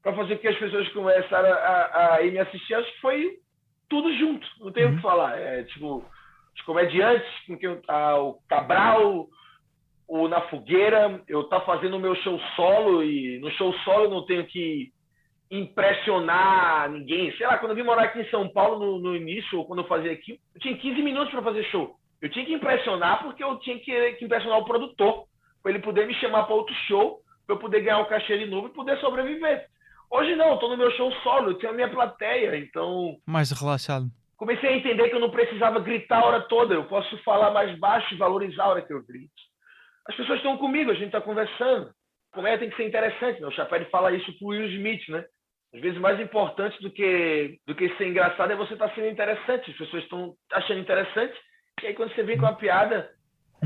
para fazer com que as pessoas começaram a ir me assistir, acho que foi tudo junto, não tem o que falar. Tipo, os comediantes, o Cabral, o Na Fogueira, eu tá fazendo o meu show solo, e no show solo eu não tenho que impressionar ninguém. Sei lá, quando eu vim morar aqui em São Paulo no início, ou quando eu fazia aqui, eu tinha 15 minutos para fazer show. Eu tinha que impressionar porque eu tinha que impressionar o produtor, para ele poder me chamar para outro show, para eu poder ganhar um cachê de novo e poder sobreviver. Hoje não, eu tô no meu show solo, eu tenho a minha plateia, então... Mais relaxado. Comecei a entender que eu não precisava gritar a hora toda, eu posso falar mais baixo e valorizar a hora que eu grito. As pessoas estão comigo, a gente está conversando. A comédia tem que ser interessante, né? O Chapelle fala isso pro Will Smith, né? Às vezes, mais importante do que ser engraçado é você estar sendo interessante. As pessoas estão achando interessante, e aí quando você vem com a piada,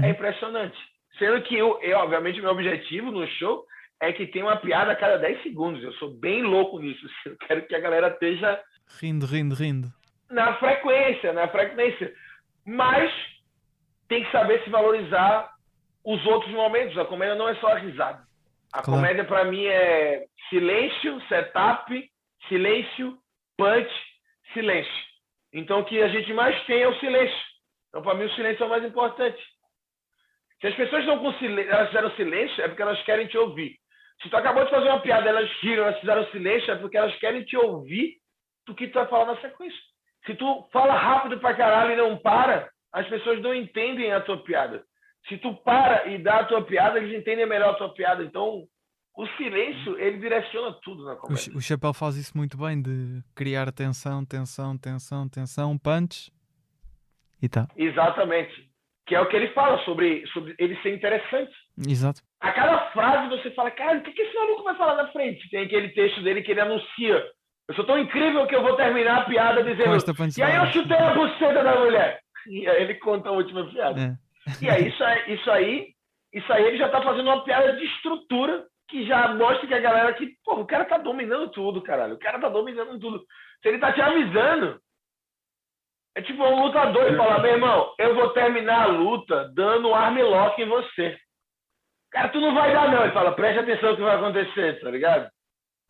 é impressionante. Sendo que obviamente, meu objetivo no show é que tem uma piada a cada 10 segundos. Eu sou bem louco nisso. Eu quero que a galera esteja... Rindo. Na frequência. Mas tem que saber se valorizar os outros momentos. A comédia não é só a risada. A comédia, para mim, é silêncio, setup, silêncio, punch, silêncio. Então, o que a gente mais tem é o silêncio. Então, para mim, o silêncio é o mais importante. Se as pessoas estão com silêncio, elas fizeram silêncio, é porque elas querem te ouvir. Se tu acabou de fazer uma piada, elas riram, elas fizeram silêncio, é porque elas querem te ouvir do que tu vai falar na sequência. Se tu fala rápido pra caralho e não para, as pessoas não entendem a tua piada. Se tu para e dá a tua piada, eles entendem melhor a tua piada. Então, o silêncio, ele direciona tudo na comédia. O Chapelle faz isso muito bem, de criar tensão, punch, e tá. Exatamente. Que é o que ele fala sobre ele ser interessante. Exato. A cada frase você fala, cara, o que esse maluco vai falar na frente? Tem aquele texto dele que ele anuncia. Eu sou tão incrível que eu vou terminar a piada dizendo, e aí eu chutei a buceta da mulher. E aí ele conta a última piada. E aí isso aí Isso aí ele já tá fazendo uma piada de estrutura que já mostra que a galera que, pô, o cara tá dominando tudo, caralho. O cara tá dominando tudo. Se ele tá te avisando, é tipo um lutador e falar, meu irmão, eu vou terminar a luta dando um armlock em você. Cara, tu não vai dar não. Ele fala, preste atenção no que vai acontecer, tá ligado?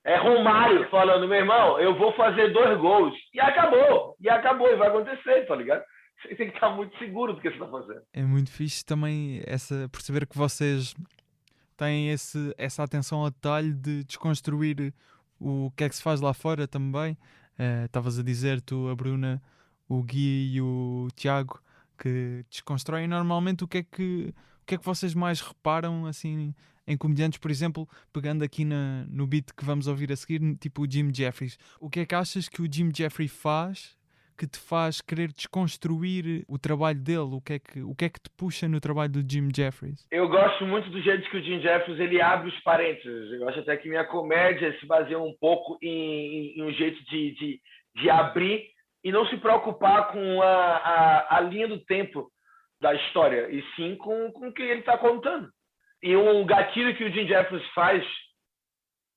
É Romário falando, meu irmão, eu vou fazer 2 gols. E acabou, e vai acontecer, tá ligado? Você tem que estar muito seguro do que você tá fazendo. É muito fixe também perceber que vocês têm essa atenção ao detalhe de desconstruir o que é que se faz lá fora também. Estavas a dizer, tu, a Bruna, o Gui e o Tiago, que desconstroem normalmente o que é que vocês mais reparam assim em comediantes, por exemplo, pegando aqui no beat que vamos ouvir a seguir, tipo o Jim Jeffries. O que é que achas que o Jim Jeffries faz que te faz querer desconstruir o trabalho dele? O que é que te puxa no trabalho do Jim Jeffries? Eu gosto muito do jeito que o Jim Jeffries ele abre os parênteses. Eu acho até que minha comédia se baseia um pouco em um jeito de abrir e não se preocupar com a linha do tempo da história, e sim com o que ele está contando. E um gatilho que o Jim Jeffries faz,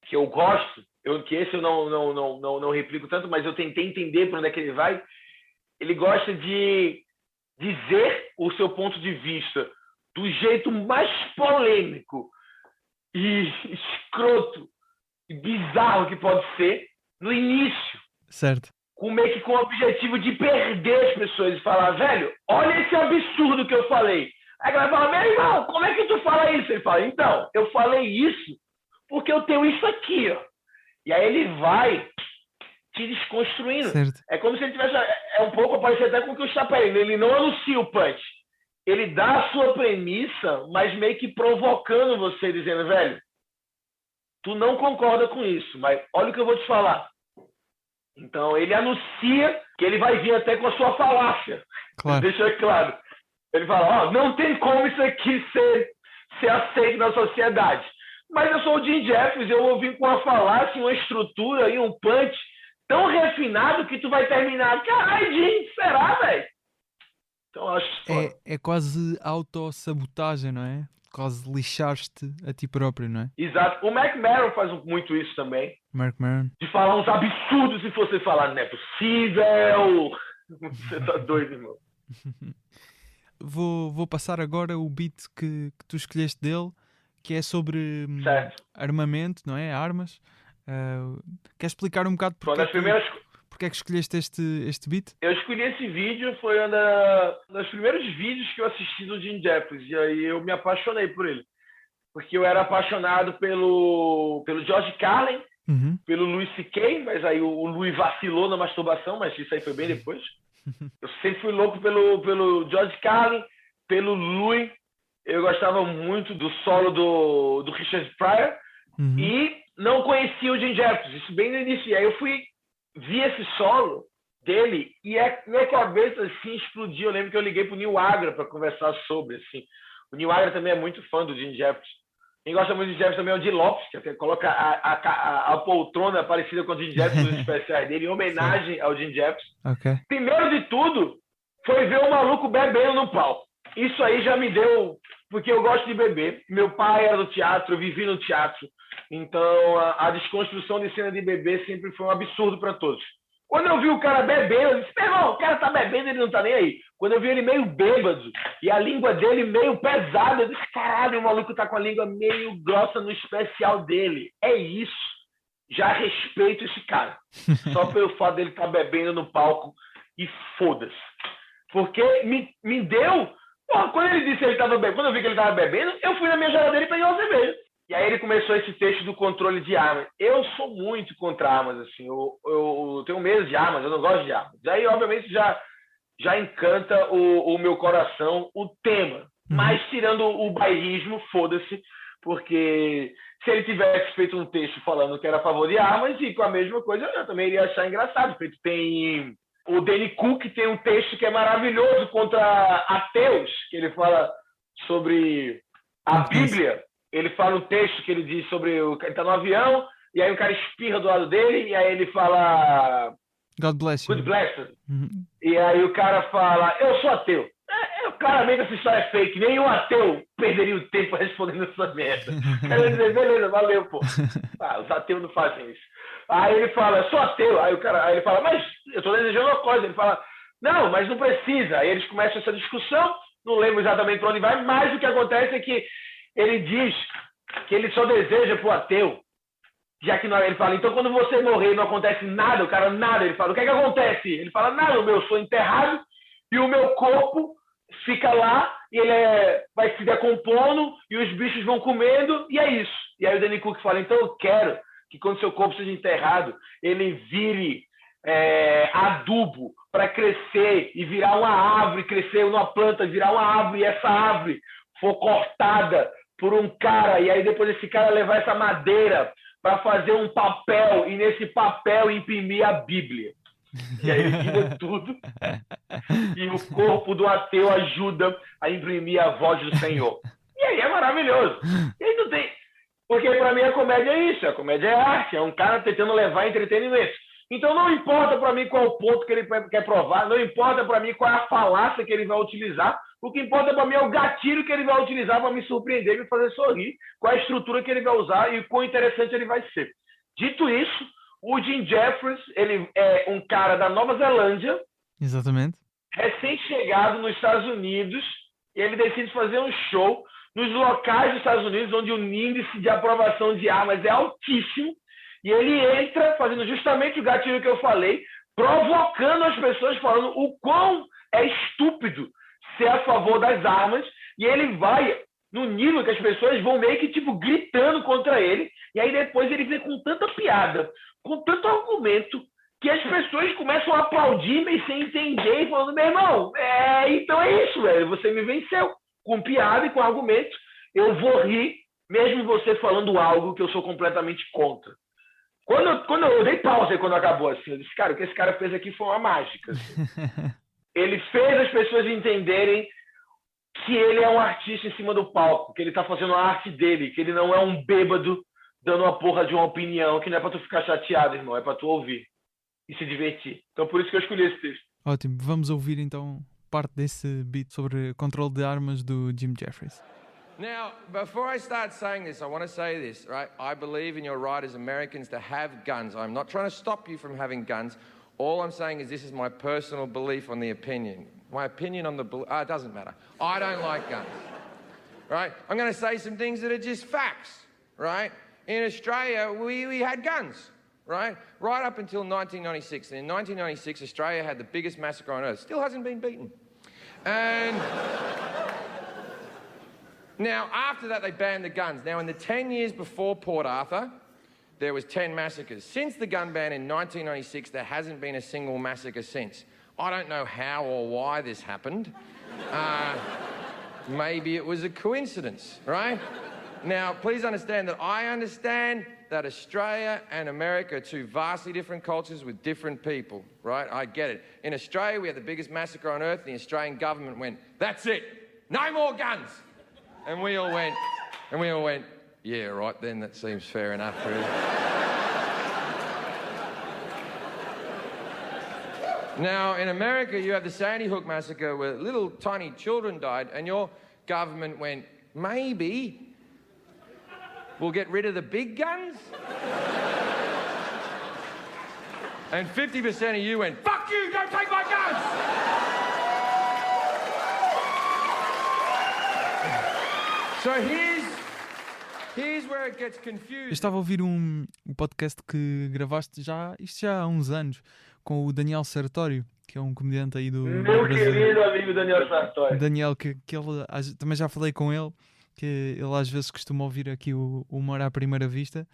que eu gosto, que esse eu não replico tanto, mas eu tentei entender para onde é que ele vai. Ele gosta de dizer o seu ponto de vista do jeito mais polêmico e escroto e bizarro que pode ser no início. Certo. Meio que com o objetivo de perder as pessoas e falar, velho, olha esse absurdo que eu falei. Aí a galera fala, meu irmão, como é que tu fala isso? Ele fala, então, eu falei isso porque eu tenho isso aqui, ó. E aí ele vai te desconstruindo. Certo. É como se ele tivesse... É um pouco parecido até com o que o Chapelinho. Ele não anuncia o punch. Ele dá a sua premissa, mas meio que provocando você, dizendo, velho, tu não concorda com isso, mas olha o que eu vou te falar. Então, ele anuncia que ele vai vir até com a sua falácia. Claro. Deixa claro. Ele fala, ó, não tem como isso aqui ser aceito na sociedade. Mas eu sou o Jim Jeffries, eu vou vir com uma falácia, uma estrutura e um punch tão refinado que tu vai terminar. Caralho, Jim, será, velho? Então, eu acho é quase autossabotagem, não é? Quase lixaste a ti próprio, não é? Exato. O Marc Maron faz muito isso também. Marc Maron. De falar uns absurdos e você falar, não é possível. Você tá doido, irmão. Vou passar agora o beat que tu escolheste dele, que é sobre armamento, não é? Armas. Queres explicar um bocado porque é que escolheste este beat? Eu escolhi esse vídeo, foi um dos primeiros vídeos que eu assisti do Jim Jeffries, e aí eu me apaixonei por ele. Porque eu era apaixonado pelo George Carlin, pelo Louis C.K., mas aí o Louis vacilou na masturbação, mas isso aí foi bem depois. Eu sempre fui louco pelo George Carlin, pelo Louis. Eu gostava muito do solo do Richard Pryor e não conhecia o Jim Jeffries, isso bem no início. E aí eu vi esse solo dele e minha cabeça assim explodiu. Eu lembro que eu liguei pro Neil Agra para conversar sobre, assim. O Neil Agra também é muito fã do Jim Jeffries. Quem gosta muito de Jim Jeffries também é o Di Lopes, que coloca a poltrona parecida com o Jim Jeffries nos especiais dele, em homenagem ao Jim Jeffries. Okay. Primeiro de tudo, foi ver o maluco bebendo no palco. Isso aí já me deu... Porque eu gosto de beber. Meu pai era do teatro, eu vivi no teatro. Então, a desconstrução de cena de bebê sempre foi um absurdo para todos. Quando eu vi o cara bebendo, eu disse, meu irmão, o cara tá bebendo, ele não tá nem aí. Quando eu vi ele meio bêbado e a língua dele meio pesada, eu disse, caralho, o maluco tá com a língua meio grossa no especial dele. É isso. Já respeito esse cara. Só pelo fato dele estar bebendo no palco e foda-se. Porque me deu... Pô, quando ele disse que ele tava bebendo, quando eu vi que ele tava bebendo, eu fui na minha geladeira e peguei uma cerveja. E aí ele começou esse texto do controle de armas. Eu sou muito contra armas, assim. Eu tenho medo de armas, eu não gosto de armas. Aí, obviamente, já encanta o meu coração o tema. Mas, tirando o bairrismo, foda-se. Porque se ele tivesse feito um texto falando que era a favor de armas, e com a mesma coisa, eu também iria achar engraçado. Porque tem... O Danny Cook tem um texto que é maravilhoso contra ateus, que ele fala sobre a Bíblia. Ele fala um texto que ele diz sobre... Ele tá no avião, e aí o cara espirra do lado dele, e aí ele fala... God bless you. Good bless you. E aí o cara fala, eu sou ateu. claramente essa história é fake. Nenhum ateu perderia o tempo respondendo essa merda. Quero dizer, beleza, valeu, pô. Os ateus não fazem isso. Aí ele fala, eu sou ateu. Aí ele fala, mas eu tô desejando uma coisa. Ele fala, não, mas não precisa. Aí eles começam essa discussão, não lembro exatamente para onde vai, mas o que acontece é que ele diz que ele só deseja pro ateu, já que não, ele fala, então quando você morrer não acontece nada, o cara nada, ele fala, o que é que acontece? Ele fala, nada, eu sou enterrado e o meu corpo fica lá e ele vai se decompondo e os bichos vão comendo e é isso. E aí o Danny Cook fala, então eu quero que quando seu corpo seja enterrado, ele vire adubo para crescer e virar uma árvore, crescer numa planta, virar uma árvore, e essa árvore for cortada por um cara, e aí depois esse cara levar essa madeira para fazer um papel, e nesse papel imprimir a Bíblia. E aí ele tira tudo, e o corpo do ateu ajuda a imprimir a voz do Senhor. E aí é maravilhoso. E aí não tem... Porque para mim a comédia é isso, a comédia é arte, é um cara tentando levar entretenimento. Então não importa para mim qual é o ponto que ele quer provar, não importa para mim qual é a falácia que ele vai utilizar, o que importa para mim é o gatilho que ele vai utilizar para me surpreender e me fazer sorrir, qual é a estrutura que ele vai usar e quão interessante ele vai ser. Dito isso, o Jim Jeffries, ele é um cara da Nova Zelândia, exatamente, recém-chegado nos Estados Unidos, e ele decide fazer um show nos locais dos Estados Unidos onde o índice de aprovação de armas é altíssimo, e ele entra fazendo justamente o gatilho que eu falei, provocando as pessoas, falando o quão é estúpido ser a favor das armas, e ele vai no nível que as pessoas vão meio que tipo gritando contra ele, e aí depois ele vem com tanta piada, com tanto argumento, que as pessoas começam a aplaudir, mas sem entender, e falando, meu irmão, então é isso, velho, você me venceu, com piada e com argumento, eu vou rir, mesmo você falando algo que eu sou completamente contra. Quando eu dei pausa quando acabou assim, eu disse, cara, o que esse cara fez aqui foi uma mágica. Assim. Ele fez as pessoas entenderem que ele é um artista em cima do palco, que ele tá fazendo a arte dele, que ele não é um bêbado dando uma porra de uma opinião, que não é pra tu ficar chateado, irmão, é pra tu ouvir e se divertir. Então por isso que eu escolhi esse texto. Ótimo, vamos ouvir então parte desse beat sobre controle de armas do Jim Jeffries. Now, before I start saying this, I want to say this, right? I believe in your right as Americans to have guns. I'm not trying to stop you from having guns. All I'm saying is this is my personal belief on the opinion. My opinion on the... it doesn't matter. I don't like guns, right? I'm going to say some things that are just facts, right? In Australia, we had guns, right? Right up until 1996. And in 1996, Australia had the biggest massacre on earth. Still hasn't been beaten. And... Now, after that, they banned the guns. Now, in the 10 years before Port Arthur, there was 10 massacres. Since the gun ban in 1996, there hasn't been a single massacre since. I don't know how or why this happened. Maybe it was a coincidence, right? Now, please understand that I understand that Australia and America are two vastly different cultures with different people, right? I get it. In Australia, we had the biggest massacre on earth, and the Australian government went, that's it, no more guns. And we all went, yeah, right then, that seems fair enough, really. Now, in America, you have the Sandy Hook massacre where little tiny children died, and your government went, maybe we'll get rid of the big guns? And 50% of you went, fuck you, don't take my guns! So here's where it gets confused. Eu estava a ouvir um podcast que gravaste já há uns anos com o Daniel Sartório, que é um comediante aí do Meu Brasil. querido amigo Daniel Sartório. Daniel, que ele, também já falei com ele, que ele às vezes costuma ouvir aqui o Humor à Primeira Vista.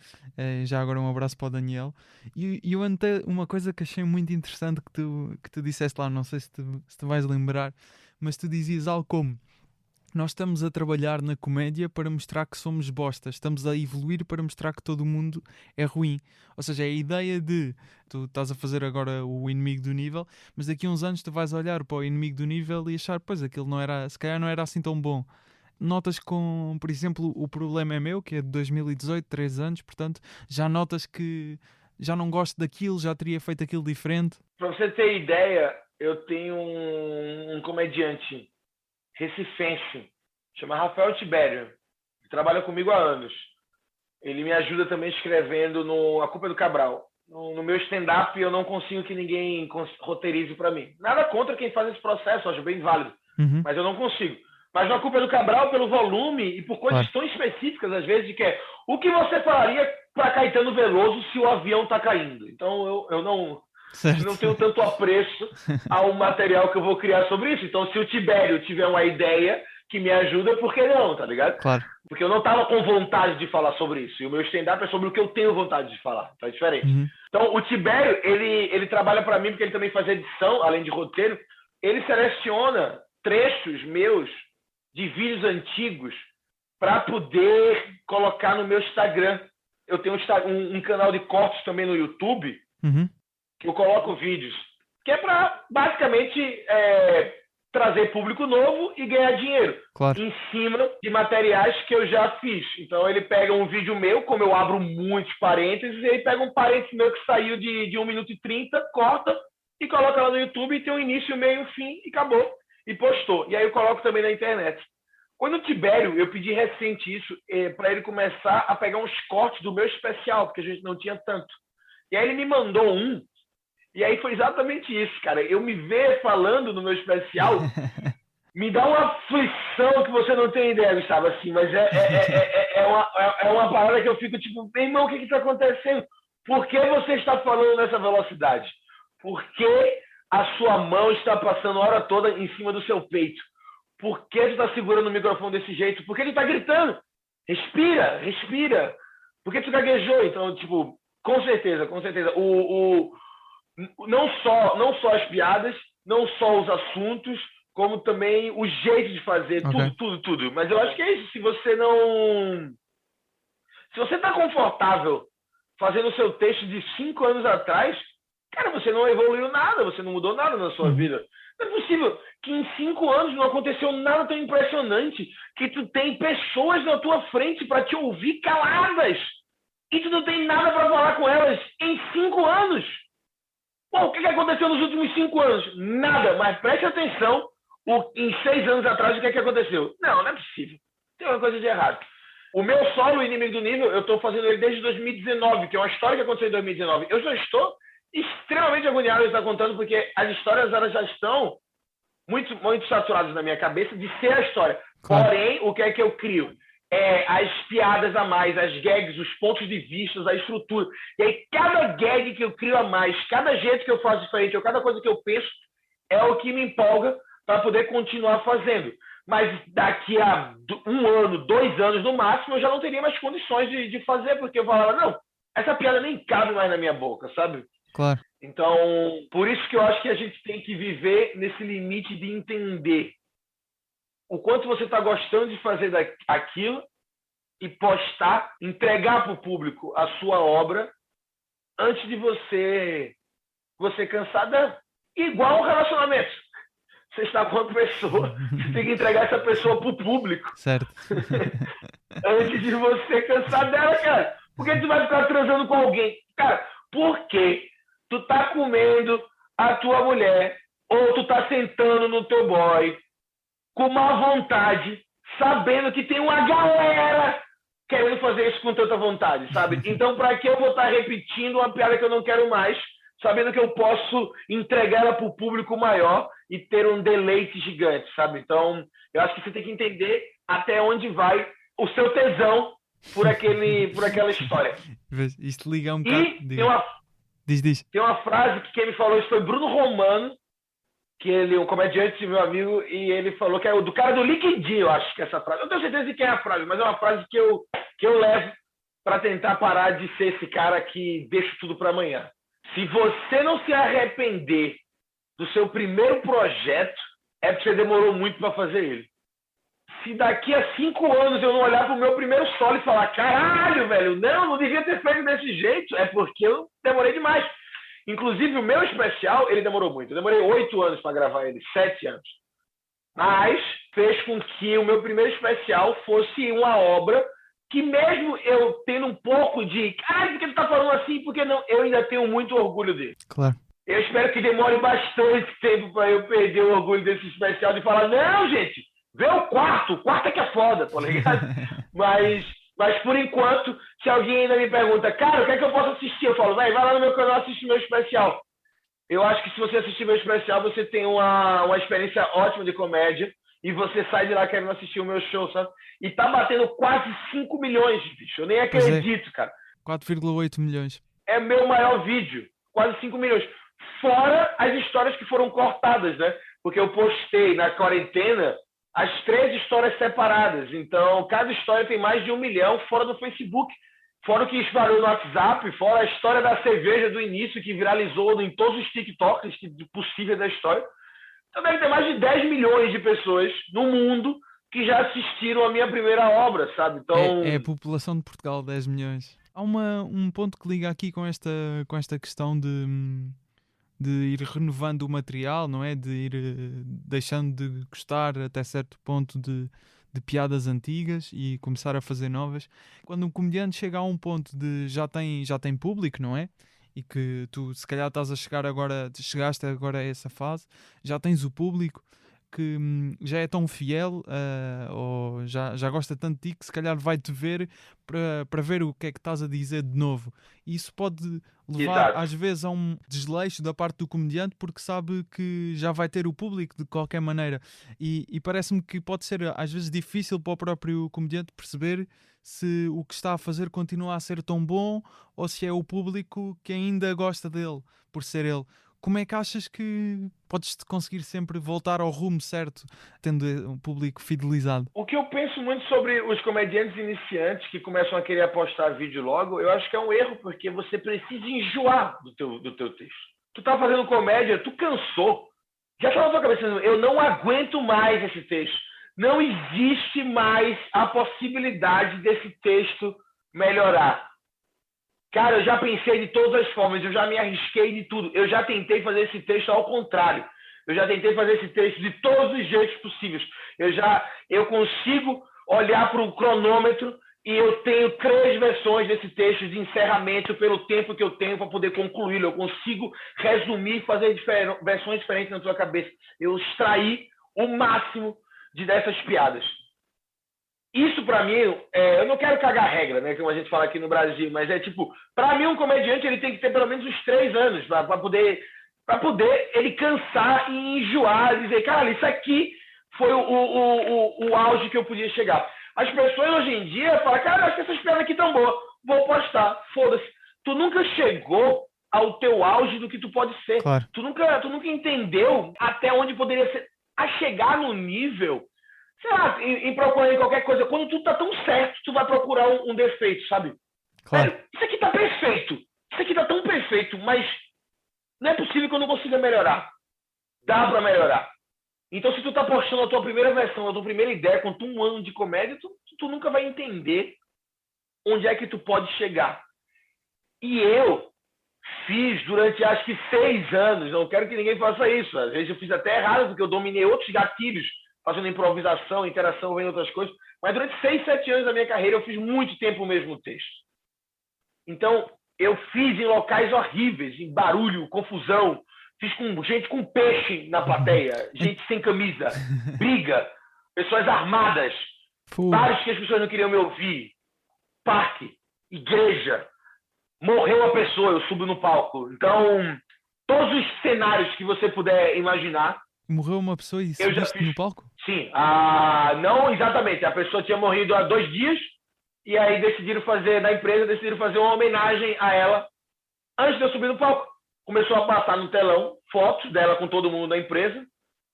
Já agora um abraço para o Daniel. E eu anotei uma coisa que achei muito interessante que tu disseste lá, não sei se tu vais lembrar, mas tu dizias algo como: nós estamos a trabalhar na comédia para mostrar que somos bostas. Estamos a evoluir para mostrar que todo mundo é ruim. Ou seja, é a ideia de... Tu estás a fazer agora o inimigo do nível, mas daqui a uns anos tu vais olhar para o inimigo do nível e achar, pois, aquilo não era, se calhar não era assim tão bom. Notas com, por exemplo, O Problema é Meu, que é de 2018, 3 anos, portanto, já notas que já não gosto daquilo, já teria feito aquilo diferente. Para você ter ideia, eu tenho um comediante recifense, chama Rafael Tibério, que trabalha comigo há anos. Ele me ajuda também escrevendo no A Culpa é do Cabral. No meu stand-up, eu não consigo que ninguém roteirize para mim. Nada contra quem faz esse processo, acho bem válido. Mas eu não consigo. Mas A Culpa é do Cabral, pelo volume e por coisas tão específicas, às vezes, de que é o que você falaria para Caetano Veloso se o avião está caindo. Então, eu não tenho tanto apreço ao material que eu vou criar sobre isso. Então, se o Tibério tiver uma ideia que me ajuda, por que não, tá ligado? Claro. Porque eu não tava com vontade de falar sobre isso. E o meu stand-up é sobre o que eu tenho vontade de falar. Tá diferente. Então, o Tibério, ele trabalha para mim, porque ele também faz edição, além de roteiro. Ele seleciona trechos meus de vídeos antigos para poder colocar no meu Instagram. Eu tenho um canal de cortes também no YouTube, que eu coloco vídeos, que é para, basicamente, trazer público novo e ganhar dinheiro em cima de materiais que eu já fiz. Então, ele pega um vídeo meu, como eu abro muitos parênteses, e ele pega um parênteses meu que saiu de 1 minuto e 30, corta e coloca lá no YouTube, e tem um início, meio e fim, e acabou. E postou. E aí eu coloco também na internet. Quando o Tibério, eu pedi recente isso, para ele começar a pegar uns cortes do meu especial, porque a gente não tinha tanto. E aí ele me mandou um, e aí foi exatamente isso, cara. Eu me ver falando no meu especial, me dá uma aflição que você não tem ideia, Gustavo, assim, mas é uma parada que eu fico tipo, meu irmão, o que está acontecendo? Por que você está falando nessa velocidade? Por que a sua mão está passando a hora toda em cima do seu peito? Por que tu está segurando o microfone desse jeito? Por que tu está gritando? Respira, respira. Por que tu gaguejou? Então, tipo, com certeza. Não só as piadas, não só os assuntos, como também o jeito de fazer, tudo. Mas eu acho que é isso. Se você está confortável fazendo o seu texto de 5 anos atrás, cara, você não evoluiu nada, você não mudou nada na sua vida. Não é possível que em 5 anos não aconteceu nada tão impressionante que tu tem pessoas na tua frente para te ouvir caladas e tu não tem nada para falar com elas em 5 anos. Pô, o que aconteceu nos últimos 5 anos? Nada, mas preste atenção em 6 anos atrás o que aconteceu. Não é possível. Tem uma coisa de errado. O meu solo, Inimigo do Nível, eu estou fazendo ele desde 2019, que é uma história que aconteceu em 2019. Eu já estou extremamente agoniado de estar contando, porque as histórias elas já estão muito, muito saturadas na minha cabeça de ser a história. Porém, o que é que eu crio? As piadas a mais, as gags, os pontos de vista, a estrutura. E aí, cada gag que eu crio a mais, cada jeito que eu faço diferente, ou cada coisa que eu penso, é o que me empolga para poder continuar fazendo. Mas daqui a 1 ano, 2 anos no máximo, eu já não teria mais condições de fazer, porque eu falava, não, essa piada nem cabe mais na minha boca, sabe? Claro. Então, por isso que eu acho que a gente tem que viver nesse limite de entender o quanto você está gostando de fazer aquilo e postar, entregar para o público a sua obra antes de você cansar dela. Igual um relacionamento. Você está com uma pessoa, você tem que entregar essa pessoa para o público. Certo. Antes de você cansar dela, cara. Por que tu vai ficar transando com alguém? Cara, por quê? Tu tá comendo a tua mulher ou tu tá sentando no teu boy com má vontade, sabendo que tem uma galera querendo fazer isso com tanta vontade, sabe? Então, para que eu vou estar repetindo uma piada que eu não quero mais, sabendo que eu posso entregar ela para o público maior e ter um deleite gigante, sabe? Então, eu acho que você tem que entender até onde vai o seu tesão por aquela história. Isto liga um bocado. E tem uma frase que quem me falou isso foi Bruno Romano, que ele é um comediante, meu amigo, e ele falou que é do cara do LinkedIn, eu acho que é essa frase. Eu tenho certeza de quem é a frase, mas é uma frase que eu levo para tentar parar de ser esse cara que deixa tudo para amanhã. Se você não se arrepender do seu primeiro projeto, é porque você demorou muito para fazer ele. Se daqui a 5 anos eu não olhar para o meu primeiro solo e falar, caralho, velho, não devia ter feito desse jeito, é porque eu demorei demais. Inclusive, o meu especial, ele demorou muito. Eu demorei 8 anos para gravar ele, 7 anos. Mas fez com que o meu primeiro especial fosse uma obra que mesmo eu tendo um pouco de, caralho, por que tu tá falando assim? Porque não, eu ainda tenho muito orgulho dele. Claro. Eu espero que demore bastante tempo para eu perder o orgulho desse especial de falar, não, gente, Vê o quarto é que é foda, tá ligado? Mas por enquanto, se alguém ainda me pergunta, cara, o que é que eu posso assistir? Eu falo, vai lá no meu canal assistir meu especial. Eu acho que se você assistir meu especial, você tem uma experiência ótima de comédia e você sai de lá querendo assistir o meu show, sabe? E tá batendo quase 5 milhões, bicho. Eu nem acredito, cara. 4,8 milhões. É meu maior vídeo. Quase 5 milhões. Fora as histórias que foram cortadas, né? Porque eu postei na quarentena as 3 histórias separadas. Então, cada história tem mais de 1 milhão, fora do Facebook, fora o que espalhou no WhatsApp, fora a história da cerveja do início, que viralizou em todos os TikToks possíveis da história. Então, deve ter mais de 10 milhões de pessoas no mundo que já assistiram a minha primeira obra, sabe? Então... É a população de Portugal, 10 milhões. Há um ponto que liga aqui com esta questão de ir renovando o material, não é? De ir deixando de gostar até certo ponto de piadas antigas e começar a fazer novas. Quando um comediante chega a um ponto de já tem público, não é? E que tu se calhar chegaste agora a essa fase, já tens o público que já é tão fiel ou já gosta tanto de ti que se calhar vai-te ver para ver o que é que estás a dizer de novo. E isso pode levar às vezes a um desleixo da parte do comediante porque sabe que já vai ter o público de qualquer maneira. E parece-me que pode ser às vezes difícil para o próprio comediante perceber se o que está a fazer continua a ser tão bom ou se é o público que ainda gosta dele por ser ele. Como é que achas que podes conseguir sempre voltar ao rumo certo, tendo um público fidelizado? O que eu penso muito sobre os comediantes iniciantes que começam a querer apostar vídeo logo, eu acho que é um erro, porque você precisa enjoar do teu texto. Tu tá fazendo comédia, tu cansou. Já tá na tua cabeça, eu não aguento mais esse texto. Não existe mais a possibilidade desse texto melhorar. Cara, eu já pensei de todas as formas, eu já me arrisquei de tudo. Eu já tentei fazer esse texto ao contrário. Eu já tentei fazer esse texto de todos os jeitos possíveis. Eu consigo olhar para o cronômetro e eu tenho 3 versões desse texto de encerramento pelo tempo que eu tenho para poder concluí-lo. Eu consigo resumir e fazer versões diferentes na tua cabeça. Eu extraí o máximo dessas piadas. Isso, pra mim, eu não quero cagar regra, né, como a gente fala aqui no Brasil, mas é tipo, pra mim, um comediante ele tem que ter pelo menos uns 3 anos pra poder ele cansar e enjoar, e dizer, cara, isso aqui foi o auge que eu podia chegar. As pessoas hoje em dia falam, cara, acho que essas piadas aqui estão boas, vou postar, foda-se. Tu nunca chegou ao teu auge do que tu pode ser. Claro. Tu nunca entendeu até onde poderia ser. A chegar no nível... Sei lá, em procurar qualquer coisa, quando tudo tá tão certo, tu vai procurar um defeito, sabe? Claro. Sério, isso aqui tá perfeito. Isso aqui tá tão perfeito, mas não é possível que eu não consiga melhorar. Dá pra melhorar. Então, se tu tá postando a tua primeira versão, a tua primeira ideia, com 1 ano de comédia, tu nunca vai entender onde é que tu pode chegar. E eu fiz durante, acho que 6 anos, não quero que ninguém faça isso. Às vezes eu fiz até errado, porque eu dominei outros gatilhos, fazendo improvisação, interação, vendo outras coisas. Mas durante 6, 7 anos da minha carreira, eu fiz muito tempo o mesmo texto. Então, eu fiz em locais horríveis, em barulho, confusão. Fiz com gente com peixe na plateia, gente sem camisa, briga, pessoas armadas, bares que as pessoas não queriam me ouvir, parque, igreja. Morreu a pessoa, eu subo no palco. Então, todos os cenários que você puder imaginar. Morreu uma pessoa e subiste no palco? Sim. Não exatamente. A pessoa tinha morrido há 2 dias e aí na empresa decidiram fazer uma homenagem a ela antes de eu subir no palco. Começou a passar no telão fotos dela com todo mundo da empresa.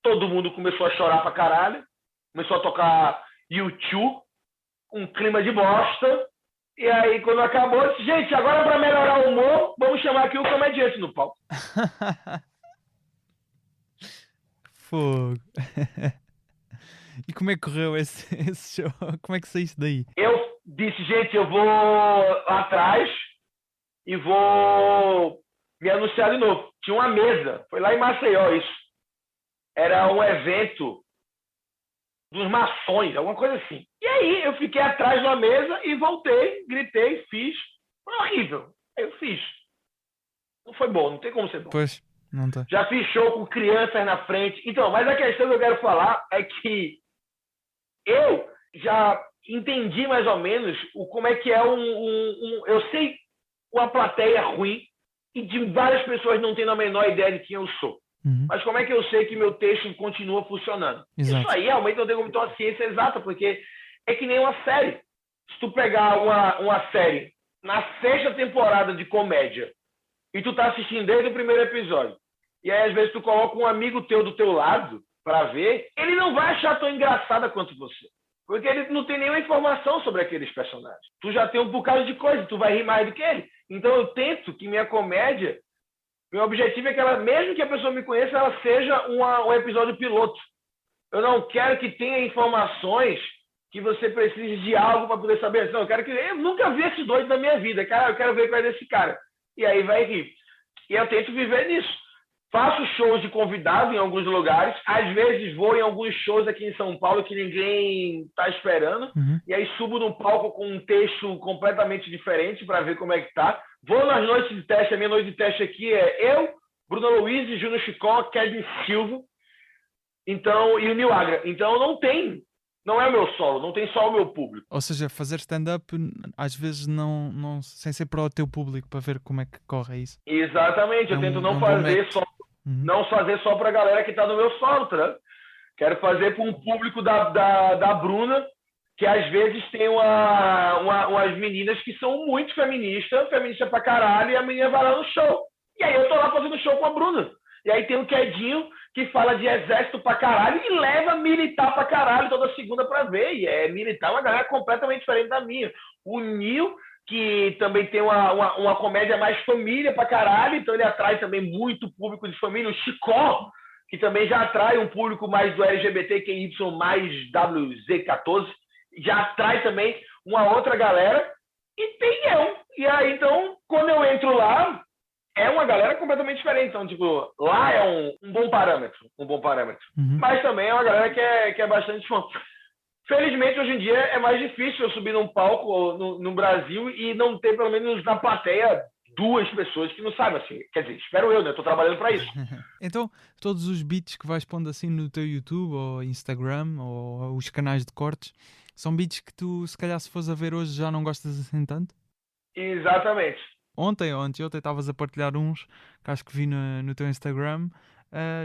Todo mundo começou a chorar pra caralho. Começou a tocar U2, um clima de bosta. E aí, quando acabou, eu disse, gente, agora pra melhorar o humor, vamos chamar aqui o comediante no palco. Fogo. E como é que correu esse show? Como é que saíste daí? Eu disse, gente, eu vou atrás e vou me anunciar de novo. Tinha uma mesa, foi lá em Maceió isso. Era um evento dos maçons, alguma coisa assim. E aí eu fiquei atrás de uma mesa e voltei, gritei, fiz. Foi horrível. Aí eu fiz. Não foi bom, não tem como ser bom. Pois. Não tá. Já fiz show com crianças na frente. Então, mas a questão que eu quero falar é que eu já entendi mais ou menos como é que é eu sei uma plateia ruim e de várias pessoas não tendo a menor ideia de quem eu sou. Mas como é que eu sei que meu texto continua funcionando? Exato. Isso aí realmente não tem como ter uma ciência exata, porque é que nem uma série. Se tu pegar uma série na 6ª temporada de comédia e tu tá assistindo desde o primeiro episódio, e aí às vezes tu coloca um amigo teu do teu lado para ver, ele não vai achar tão engraçada quanto você. Porque ele não tem nenhuma informação sobre aqueles personagens. Tu já tem um bocado de coisa, tu vai rir mais do que ele. Então eu tento que minha comédia, meu objetivo é que ela, mesmo que a pessoa me conheça, ela seja um episódio piloto. Eu não quero que tenha informações que você precise de algo para poder saber. Não, eu nunca vi esse doido na minha vida. Cara, eu quero ver qual é desse cara. E aí vai rir. E eu tento viver nisso. Faço shows de convidado em alguns lugares. Às vezes vou em alguns shows aqui em São Paulo que ninguém está esperando. E aí subo no palco com um texto completamente diferente para ver como é que tá. Vou nas noites de teste. A minha noite de teste aqui é eu, Bruno Luiz, Júnior Chicó, Kevin Silva, então, e o Nil Agra. Então não é o meu solo, não tem só o meu público. Ou seja, fazer stand-up às vezes não sem ser para o teu público, para ver como é que corre isso. Exatamente, eu tento não fazer só para a galera que está no meu solo, tá? Quero fazer para um público da Bruna, que às vezes tem umas meninas que são muito feministas pra caralho, e a menina vai lá no show. E aí eu tô lá fazendo show com a Bruna. E aí tem o Quedinho, que fala de exército pra caralho e leva militar pra caralho toda segunda pra ver. E é militar uma galera completamente diferente da minha. O Nil, que também tem uma comédia mais família pra caralho, então ele atrai também muito público de família. O Chicó, que também já atrai um público mais do LGBTQY mais WZ14, já atrai também uma outra galera. E tem eu. E aí, então, quando eu entro lá, é uma galera completamente diferente. Então, tipo, lá é um bom parâmetro. Mas também é uma galera que é bastante fã. Felizmente, hoje em dia, é mais difícil eu subir num palco no Brasil e não ter, pelo menos na plateia, 2 pessoas que não sabem, assim. Quer dizer, espero eu, né? Tô trabalhando para isso. Então, todos os beats que vais pondo assim no teu YouTube ou Instagram ou os canais de cortes, são beats que tu, se calhar, se fores a ver hoje, já não gostas assim tanto? Exatamente. Ontem estavas a partilhar uns que acho que vi no teu Instagram.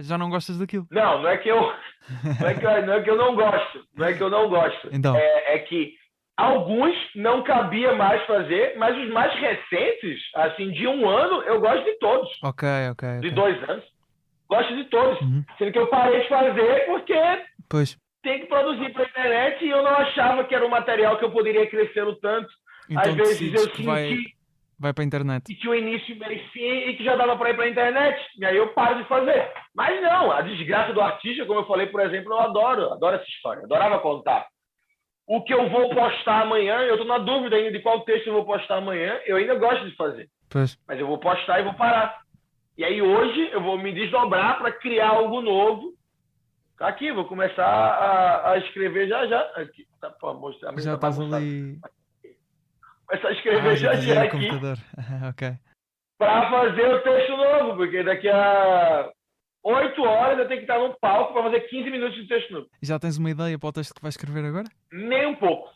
Já não gostas daquilo? Não é que eu não gosto. Não é que eu não gosto. Então. É que alguns não cabia mais fazer, mas os mais recentes, assim, de 1 ano, eu gosto de todos. Ok. De 2 anos. Gosto de todos. Sendo que eu parei de fazer porque tem que produzir para a internet e eu não achava que era um material que eu poderia crescer no tanto. Então, às vezes eu senti vai para a internet. E tinha um início, meio e fim, e que já dava para ir para a internet. E aí eu paro de fazer. Mas não, a desgraça do artista, como eu falei, por exemplo, eu adoro essa história. Adorava contar. O que eu vou postar amanhã, eu estou na dúvida ainda de qual texto eu vou postar amanhã. Eu ainda gosto de fazer. Mas eu vou postar e vou parar. E aí hoje eu vou me desdobrar para criar algo novo. Tá aqui, vou começar a escrever já. Aqui, tá, pô, mostrar, já estás ali... Começar a escrever já aqui. Ok. Para fazer o texto novo, porque daqui a 8 horas eu tenho que estar no palco para fazer 15 minutos de texto novo. Já tens uma ideia para o texto que vais escrever agora? Nem um pouco.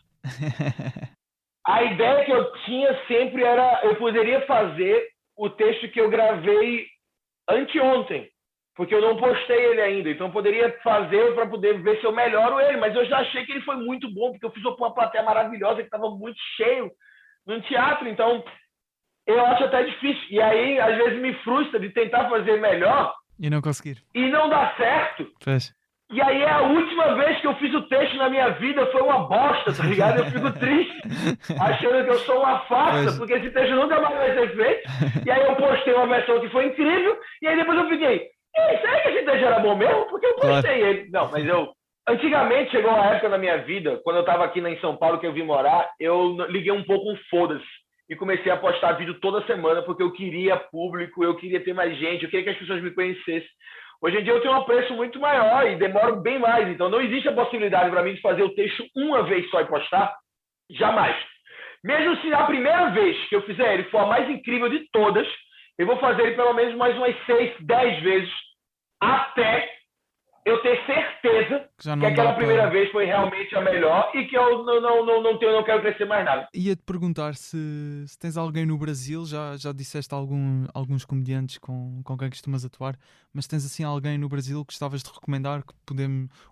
A ideia que eu tinha sempre era, eu poderia fazer o texto que eu gravei anteontem, porque eu não postei ele ainda, então eu poderia fazer para poder ver se eu melhoro ele, mas eu já achei que ele foi muito bom, porque eu fiz uma plateia maravilhosa, que estava muito cheio no teatro, então eu acho até difícil. E aí, às vezes, me frustra de tentar fazer melhor e não conseguir. E não dar certo. E aí, a última vez que eu fiz o texto na minha vida foi uma bosta, tá ligado? Eu fico triste, achando que eu sou uma farsa, porque esse texto nunca mais vai ser feito. E aí eu postei uma versão que foi incrível, e aí depois eu fiquei, será que esse texto era bom mesmo? Porque eu postei ele. Não, mas antigamente, chegou uma época na minha vida, quando eu estava aqui em São Paulo, que eu vim morar, eu liguei um pouco um foda-se e comecei a postar vídeo toda semana, porque eu queria público, eu queria ter mais gente, eu queria que as pessoas me conhecessem. Hoje em dia eu tenho um apreço muito maior e demoro bem mais, então não existe a possibilidade para mim de fazer o texto uma vez só e postar, jamais. Mesmo se a primeira vez que eu fizer ele for a mais incrível de todas, eu vou fazer ele pelo menos mais umas 6, 10 vezes, até eu ter certeza Que já que não aquela dá primeira para... vez foi realmente a melhor e que eu não quero crescer mais nada. Ia-te perguntar se tens alguém no Brasil, já disseste alguns comediantes com quem costumas atuar, mas tens assim alguém no Brasil que gostavas de recomendar, que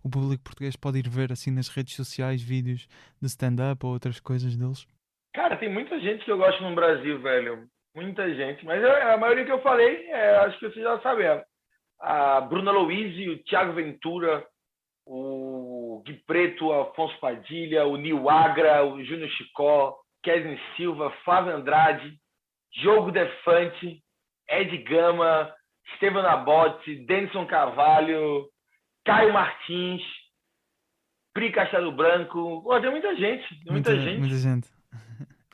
o público português pode ir ver assim nas redes sociais, vídeos de stand-up ou outras coisas deles? Cara, tem muita gente que eu gosto no Brasil, velho. Muita gente. Mas a maioria que eu falei, acho que você já sabe. A Bruna Louise, o Thiago Ventura, o Gui Preto, o Afonso Padilha, o Nil Agra, o Júnior Chicó, Kevin Silva, Flávio Andrade, Diogo Defante, Ed Gama, Esteban Nabote, Denison Carvalho, Caio Martins, Pri Castelo Branco. Pô, tem muita gente. Muita gente. Muita gente.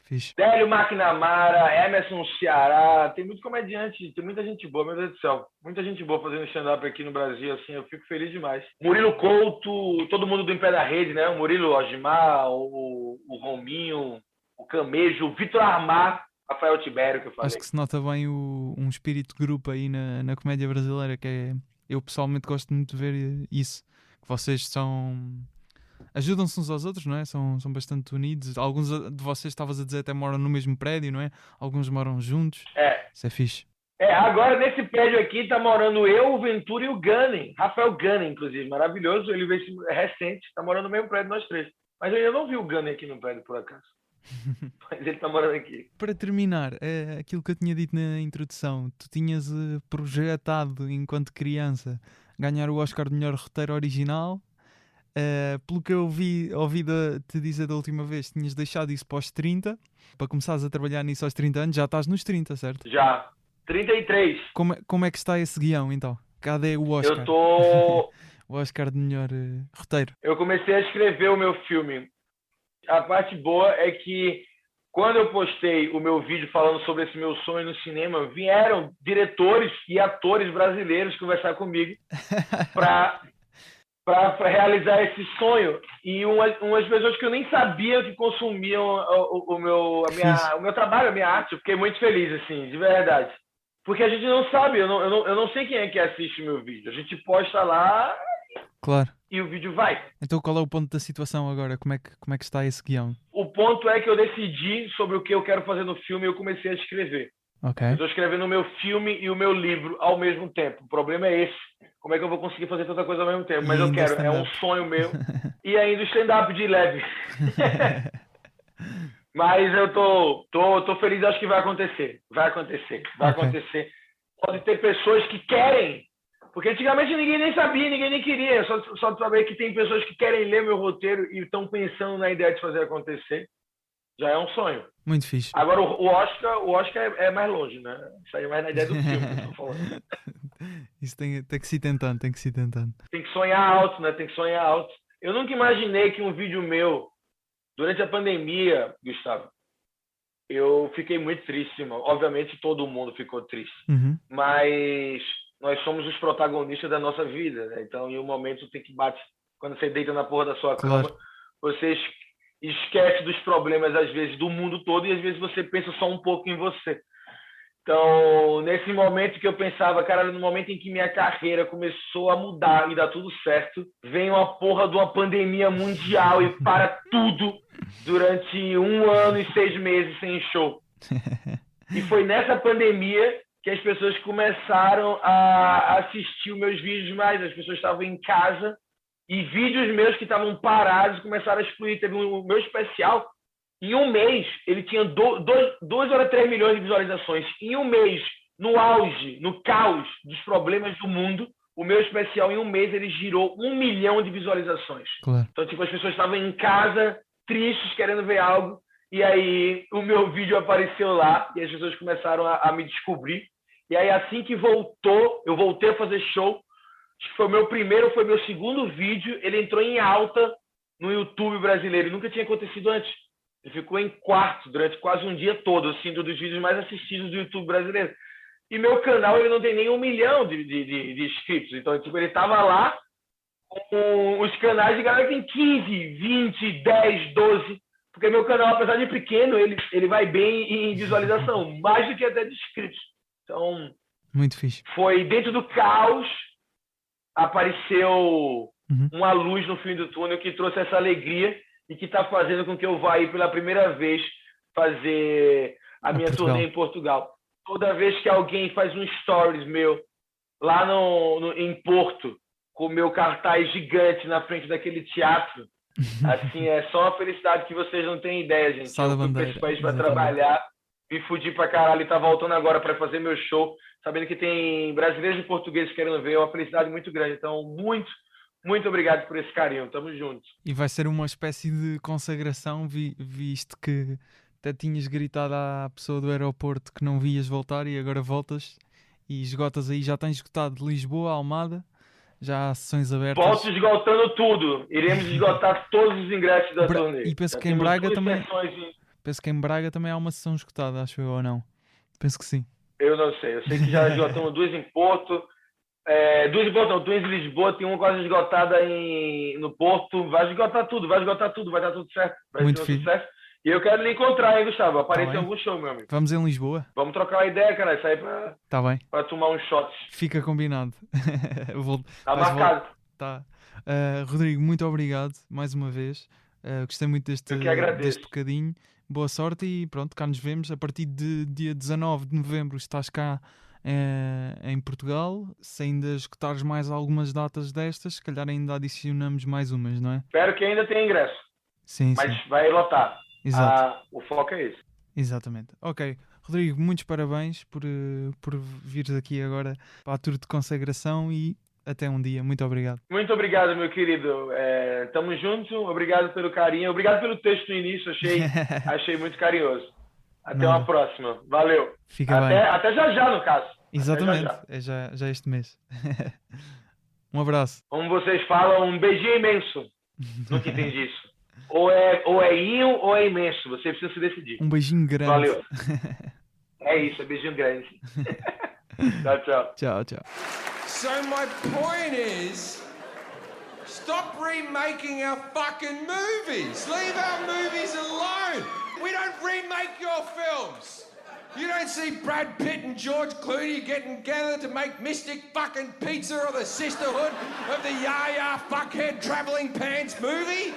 Fixe. Délio McNamara, Emerson Ceará, tem muito comediante, tem muita gente boa, meu Deus do céu. Muita gente boa fazendo stand-up aqui no Brasil, assim, eu fico feliz demais. Murilo Couto, todo mundo do Em Pé da Rede, né? O Murilo Osmar, o Rominho, o Camejo, o Vitor Armar, Rafael Tibério, que eu falei. Acho que se nota bem um espírito de grupo aí na comédia brasileira, que é... Eu pessoalmente gosto muito de ver isso, que vocês ajudam-se uns aos outros, não é? São bastante unidos. Alguns de vocês, estavas a dizer, até moram no mesmo prédio, não é? Alguns moram juntos. Isso é fixe. Agora nesse prédio aqui tá morando eu, o Ventura e o Gunning. Rafael Gunning, inclusive, maravilhoso. Ele veio recente, tá morando no mesmo prédio nós três. Mas eu ainda não vi o Gunning aqui no prédio, por acaso. Mas ele tá morando aqui. Para terminar, aquilo que eu tinha dito na introdução, tu tinhas projetado, enquanto criança, ganhar o Oscar de melhor roteiro original. Pelo que eu ouvi te dizer da última vez, tinhas deixado isso para os 30, para começares a trabalhar nisso aos 30 anos, já estás nos 30, certo? Já. 33. Como é que está esse guião, então? Cadê o Oscar? Eu tô... O Oscar de melhor roteiro. Eu comecei a escrever o meu filme. A parte boa é que quando eu postei o meu vídeo falando sobre esse meu sonho no cinema, vieram diretores e atores brasileiros conversar comigo para realizar esse sonho. E umas pessoas que eu nem sabia que consumiam o meu trabalho, a minha arte. Eu fiquei muito feliz, assim, de verdade. Porque a gente não sabe, eu não sei quem é que assiste o meu vídeo. A gente posta lá, claro, e o vídeo vai. Então qual é o ponto da situação agora? Como é que está esse guião? O ponto é que eu decidi sobre o que eu quero fazer no filme e eu comecei a escrever. Okay. Eu estou escrevendo o meu filme e o meu livro ao mesmo tempo. O problema é esse. Como é que eu vou conseguir fazer tanta coisa ao mesmo tempo? Mas eu quero, é um sonho meu. E ainda o stand-up de leve. Mas eu tô feliz, acho que vai acontecer. Vai acontecer. Pode ter pessoas que querem. Porque antigamente ninguém nem sabia, ninguém nem queria. Só saber que tem pessoas que querem ler meu roteiro e estão pensando na ideia de fazer acontecer. Já é um sonho. Muito fixe. Agora, o Oscar é mais longe, né? Isso aí é mais na ideia do filme que eu tô falando. Isso tem que se ir tentando, Tem que sonhar alto, né? Tem que sonhar alto. Eu nunca imaginei que um vídeo meu, durante a pandemia, Gustavo, eu fiquei muito triste, irmão. Obviamente, todo mundo ficou triste. Uhum. Mas nós somos os protagonistas da nossa vida, né? Então, em um momento, tem que bater. Quando você deita na porra da sua cama, você esquece dos problemas, às vezes, do mundo todo, e às vezes você pensa só um pouco em você. Então, nesse momento que eu pensava, cara, no momento em que minha carreira começou a mudar e dar tudo certo, vem uma porra de uma pandemia mundial e para tudo durante 1 ano e 6 meses sem show. E foi nessa pandemia que as pessoas começaram a assistir os meus vídeos mais. As pessoas estavam em casa e vídeos meus que estavam parados começaram a explodir. Teve o meu especial, em 1 mês, ele tinha 2 ou 3 milhões de visualizações. Em 1 mês, no auge, no caos dos problemas do mundo, o meu especial, em 1 mês, ele girou 1 milhão de visualizações. Claro. Então, tipo, as pessoas estavam em casa, tristes, querendo ver algo, e aí o meu vídeo apareceu lá, e as pessoas começaram a me descobrir. E aí, assim que eu voltei a fazer show. Acho que foi o meu primeiro, foi meu segundo vídeo. Ele entrou em alta no YouTube brasileiro. Nunca tinha acontecido antes. Ele ficou em quarto durante quase um dia todo, assim, dos vídeos mais assistidos do YouTube brasileiro. E meu canal, ele não tem nem 1 milhão de inscritos. Então, tipo, ele tava lá com os canais de galera que tem 15, 20, 10, 12. Porque meu canal, apesar de pequeno, ele vai bem em visualização. Mais do que até de inscritos. Então, muito fixe. Foi dentro do caos apareceu uma luz no fim do túnel que trouxe essa alegria e que está fazendo com que eu vá aí pela primeira vez fazer a minha turnê em Portugal. Toda vez que alguém faz um stories meu lá em Porto, com o meu cartaz gigante na frente daquele teatro, assim, é só uma felicidade que vocês não têm ideia, gente. Só da eu fui bandeira, para esse país para exatamente. trabalhar, me fudi pra caralho e tá voltando agora para fazer meu show, sabendo que tem brasileiros e portugueses querendo ver, é uma felicidade muito grande. Então, muito, muito obrigado por esse carinho. Tamo juntos. E vai ser uma espécie de consagração, visto que até tinhas gritado à pessoa do aeroporto que não vias voltar e agora voltas e esgotas aí. Já tens esgotado de Lisboa a Almada, já há sessões abertas. Volto esgotando tudo. Iremos esgotar todos os ingressos da turnê. E penso Já que em temos Braga 2 também. sessões em... Penso que em Braga também há uma sessão esgotada, acho eu, ou não? Penso que sim. Eu não sei. Eu sei que já esgotamos 2 em Porto. 2 em Porto, não. 2 em Lisboa. Tem uma quase esgotada no Porto. Vai esgotar tudo. Vai dar tudo certo. Vai Muito ser fixe. um sucesso. E eu quero lhe encontrar, hein, Gustavo? Apareça bem. em algum show, meu amigo. Vamos em Lisboa? Vamos trocar uma ideia, cara. Sair Tá bem. pra tomar uns shots. Fica combinado. Tá marcado. Tá. Rodrigo, muito obrigado mais uma vez. Gostei muito Eu que agradeço. deste bocadinho. Boa sorte e pronto, cá nos vemos. A partir de dia 19 de novembro estás cá em Portugal. Se ainda escutares mais algumas datas destas, se calhar ainda adicionamos mais umas, não é? Espero que ainda tenha ingresso. Sim, Mas sim. vai lotar. Exato. O foco é esse. Exatamente. Ok. Rodrigo, muitos parabéns por vires aqui agora para a tour de consagração e até um dia. Muito obrigado. Muito obrigado, meu querido. Tamo junto. Obrigado pelo carinho. Obrigado pelo texto no início. Achei muito carinhoso. Até uma próxima. Valeu. Fica bem. Até já, no caso. Exatamente. Até já. É já este mês. Um abraço. Como vocês falam, um beijinho imenso. Nunca entendi isso. Ou é inho ou é imenso. Você precisa se decidir. Um beijinho grande. Valeu. É isso, é beijinho grande. Tchau. Tchau. So my point is, stop remaking our fucking movies. Leave our movies alone. We don't remake your films. You don't see Brad Pitt and George Clooney getting together to make Mystic fucking Pizza or the Sisterhood of the Yaya Fuckhead Travelling Pants movie.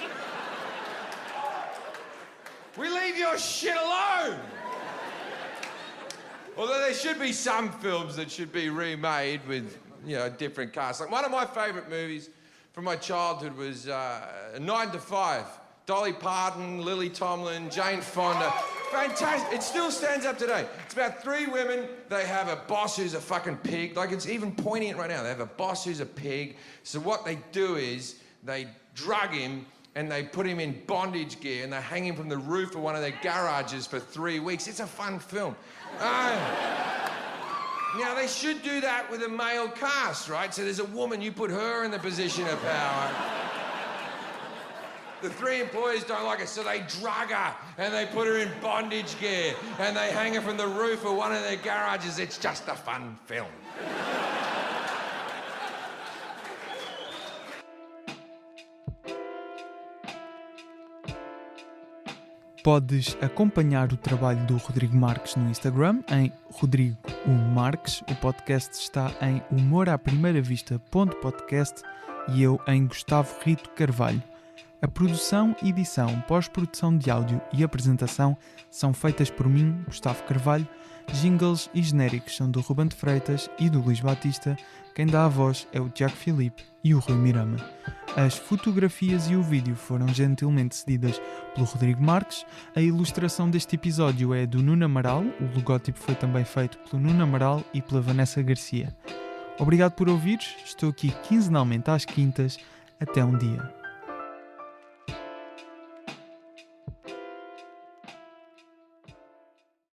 We leave your shit alone. Although there should be some films that should be remade with, different casts. Like one of my favourite movies from my childhood was 9 to 5. Dolly Parton, Lily Tomlin, Jane Fonda. Fantastic. It still stands up today. It's about 3 women. They have a boss who's a fucking pig. Like it's even pointing it right now. They have a boss who's a pig. So what they do is they drug him and they put him in bondage gear and they hang him from the roof of one of their garages for 3 weeks. It's a fun film. Now, they should do that with a male cast, right? So there's a woman, you put her in the position of power. The 3 employees don't like it, so they drug her and they put her in bondage gear and they hang her from the roof of one of their garages. It's just a fun film. Podes acompanhar o trabalho do Rodrigo Marques no Instagram em Rodrigo Marques. O podcast está em humoraprimeiravista.podcast e eu em Gustavo Rito Carvalho. A produção, edição, pós-produção de áudio e apresentação são feitas por mim, Gustavo Carvalho. Jingles e genéricos são do Ruben de Freitas e do Luís Batista. Quem dá a voz é o Tiago Filipe e o Rui Mirama. As fotografias e o vídeo foram gentilmente cedidas pelo Rodrigo Marques. A ilustração deste episódio é do Nuno Amaral. O logótipo foi também feito pelo Nuno Amaral e pela Vanessa Garcia. Obrigado por ouvires. Estou aqui quinzenalmente às quintas. Até um dia.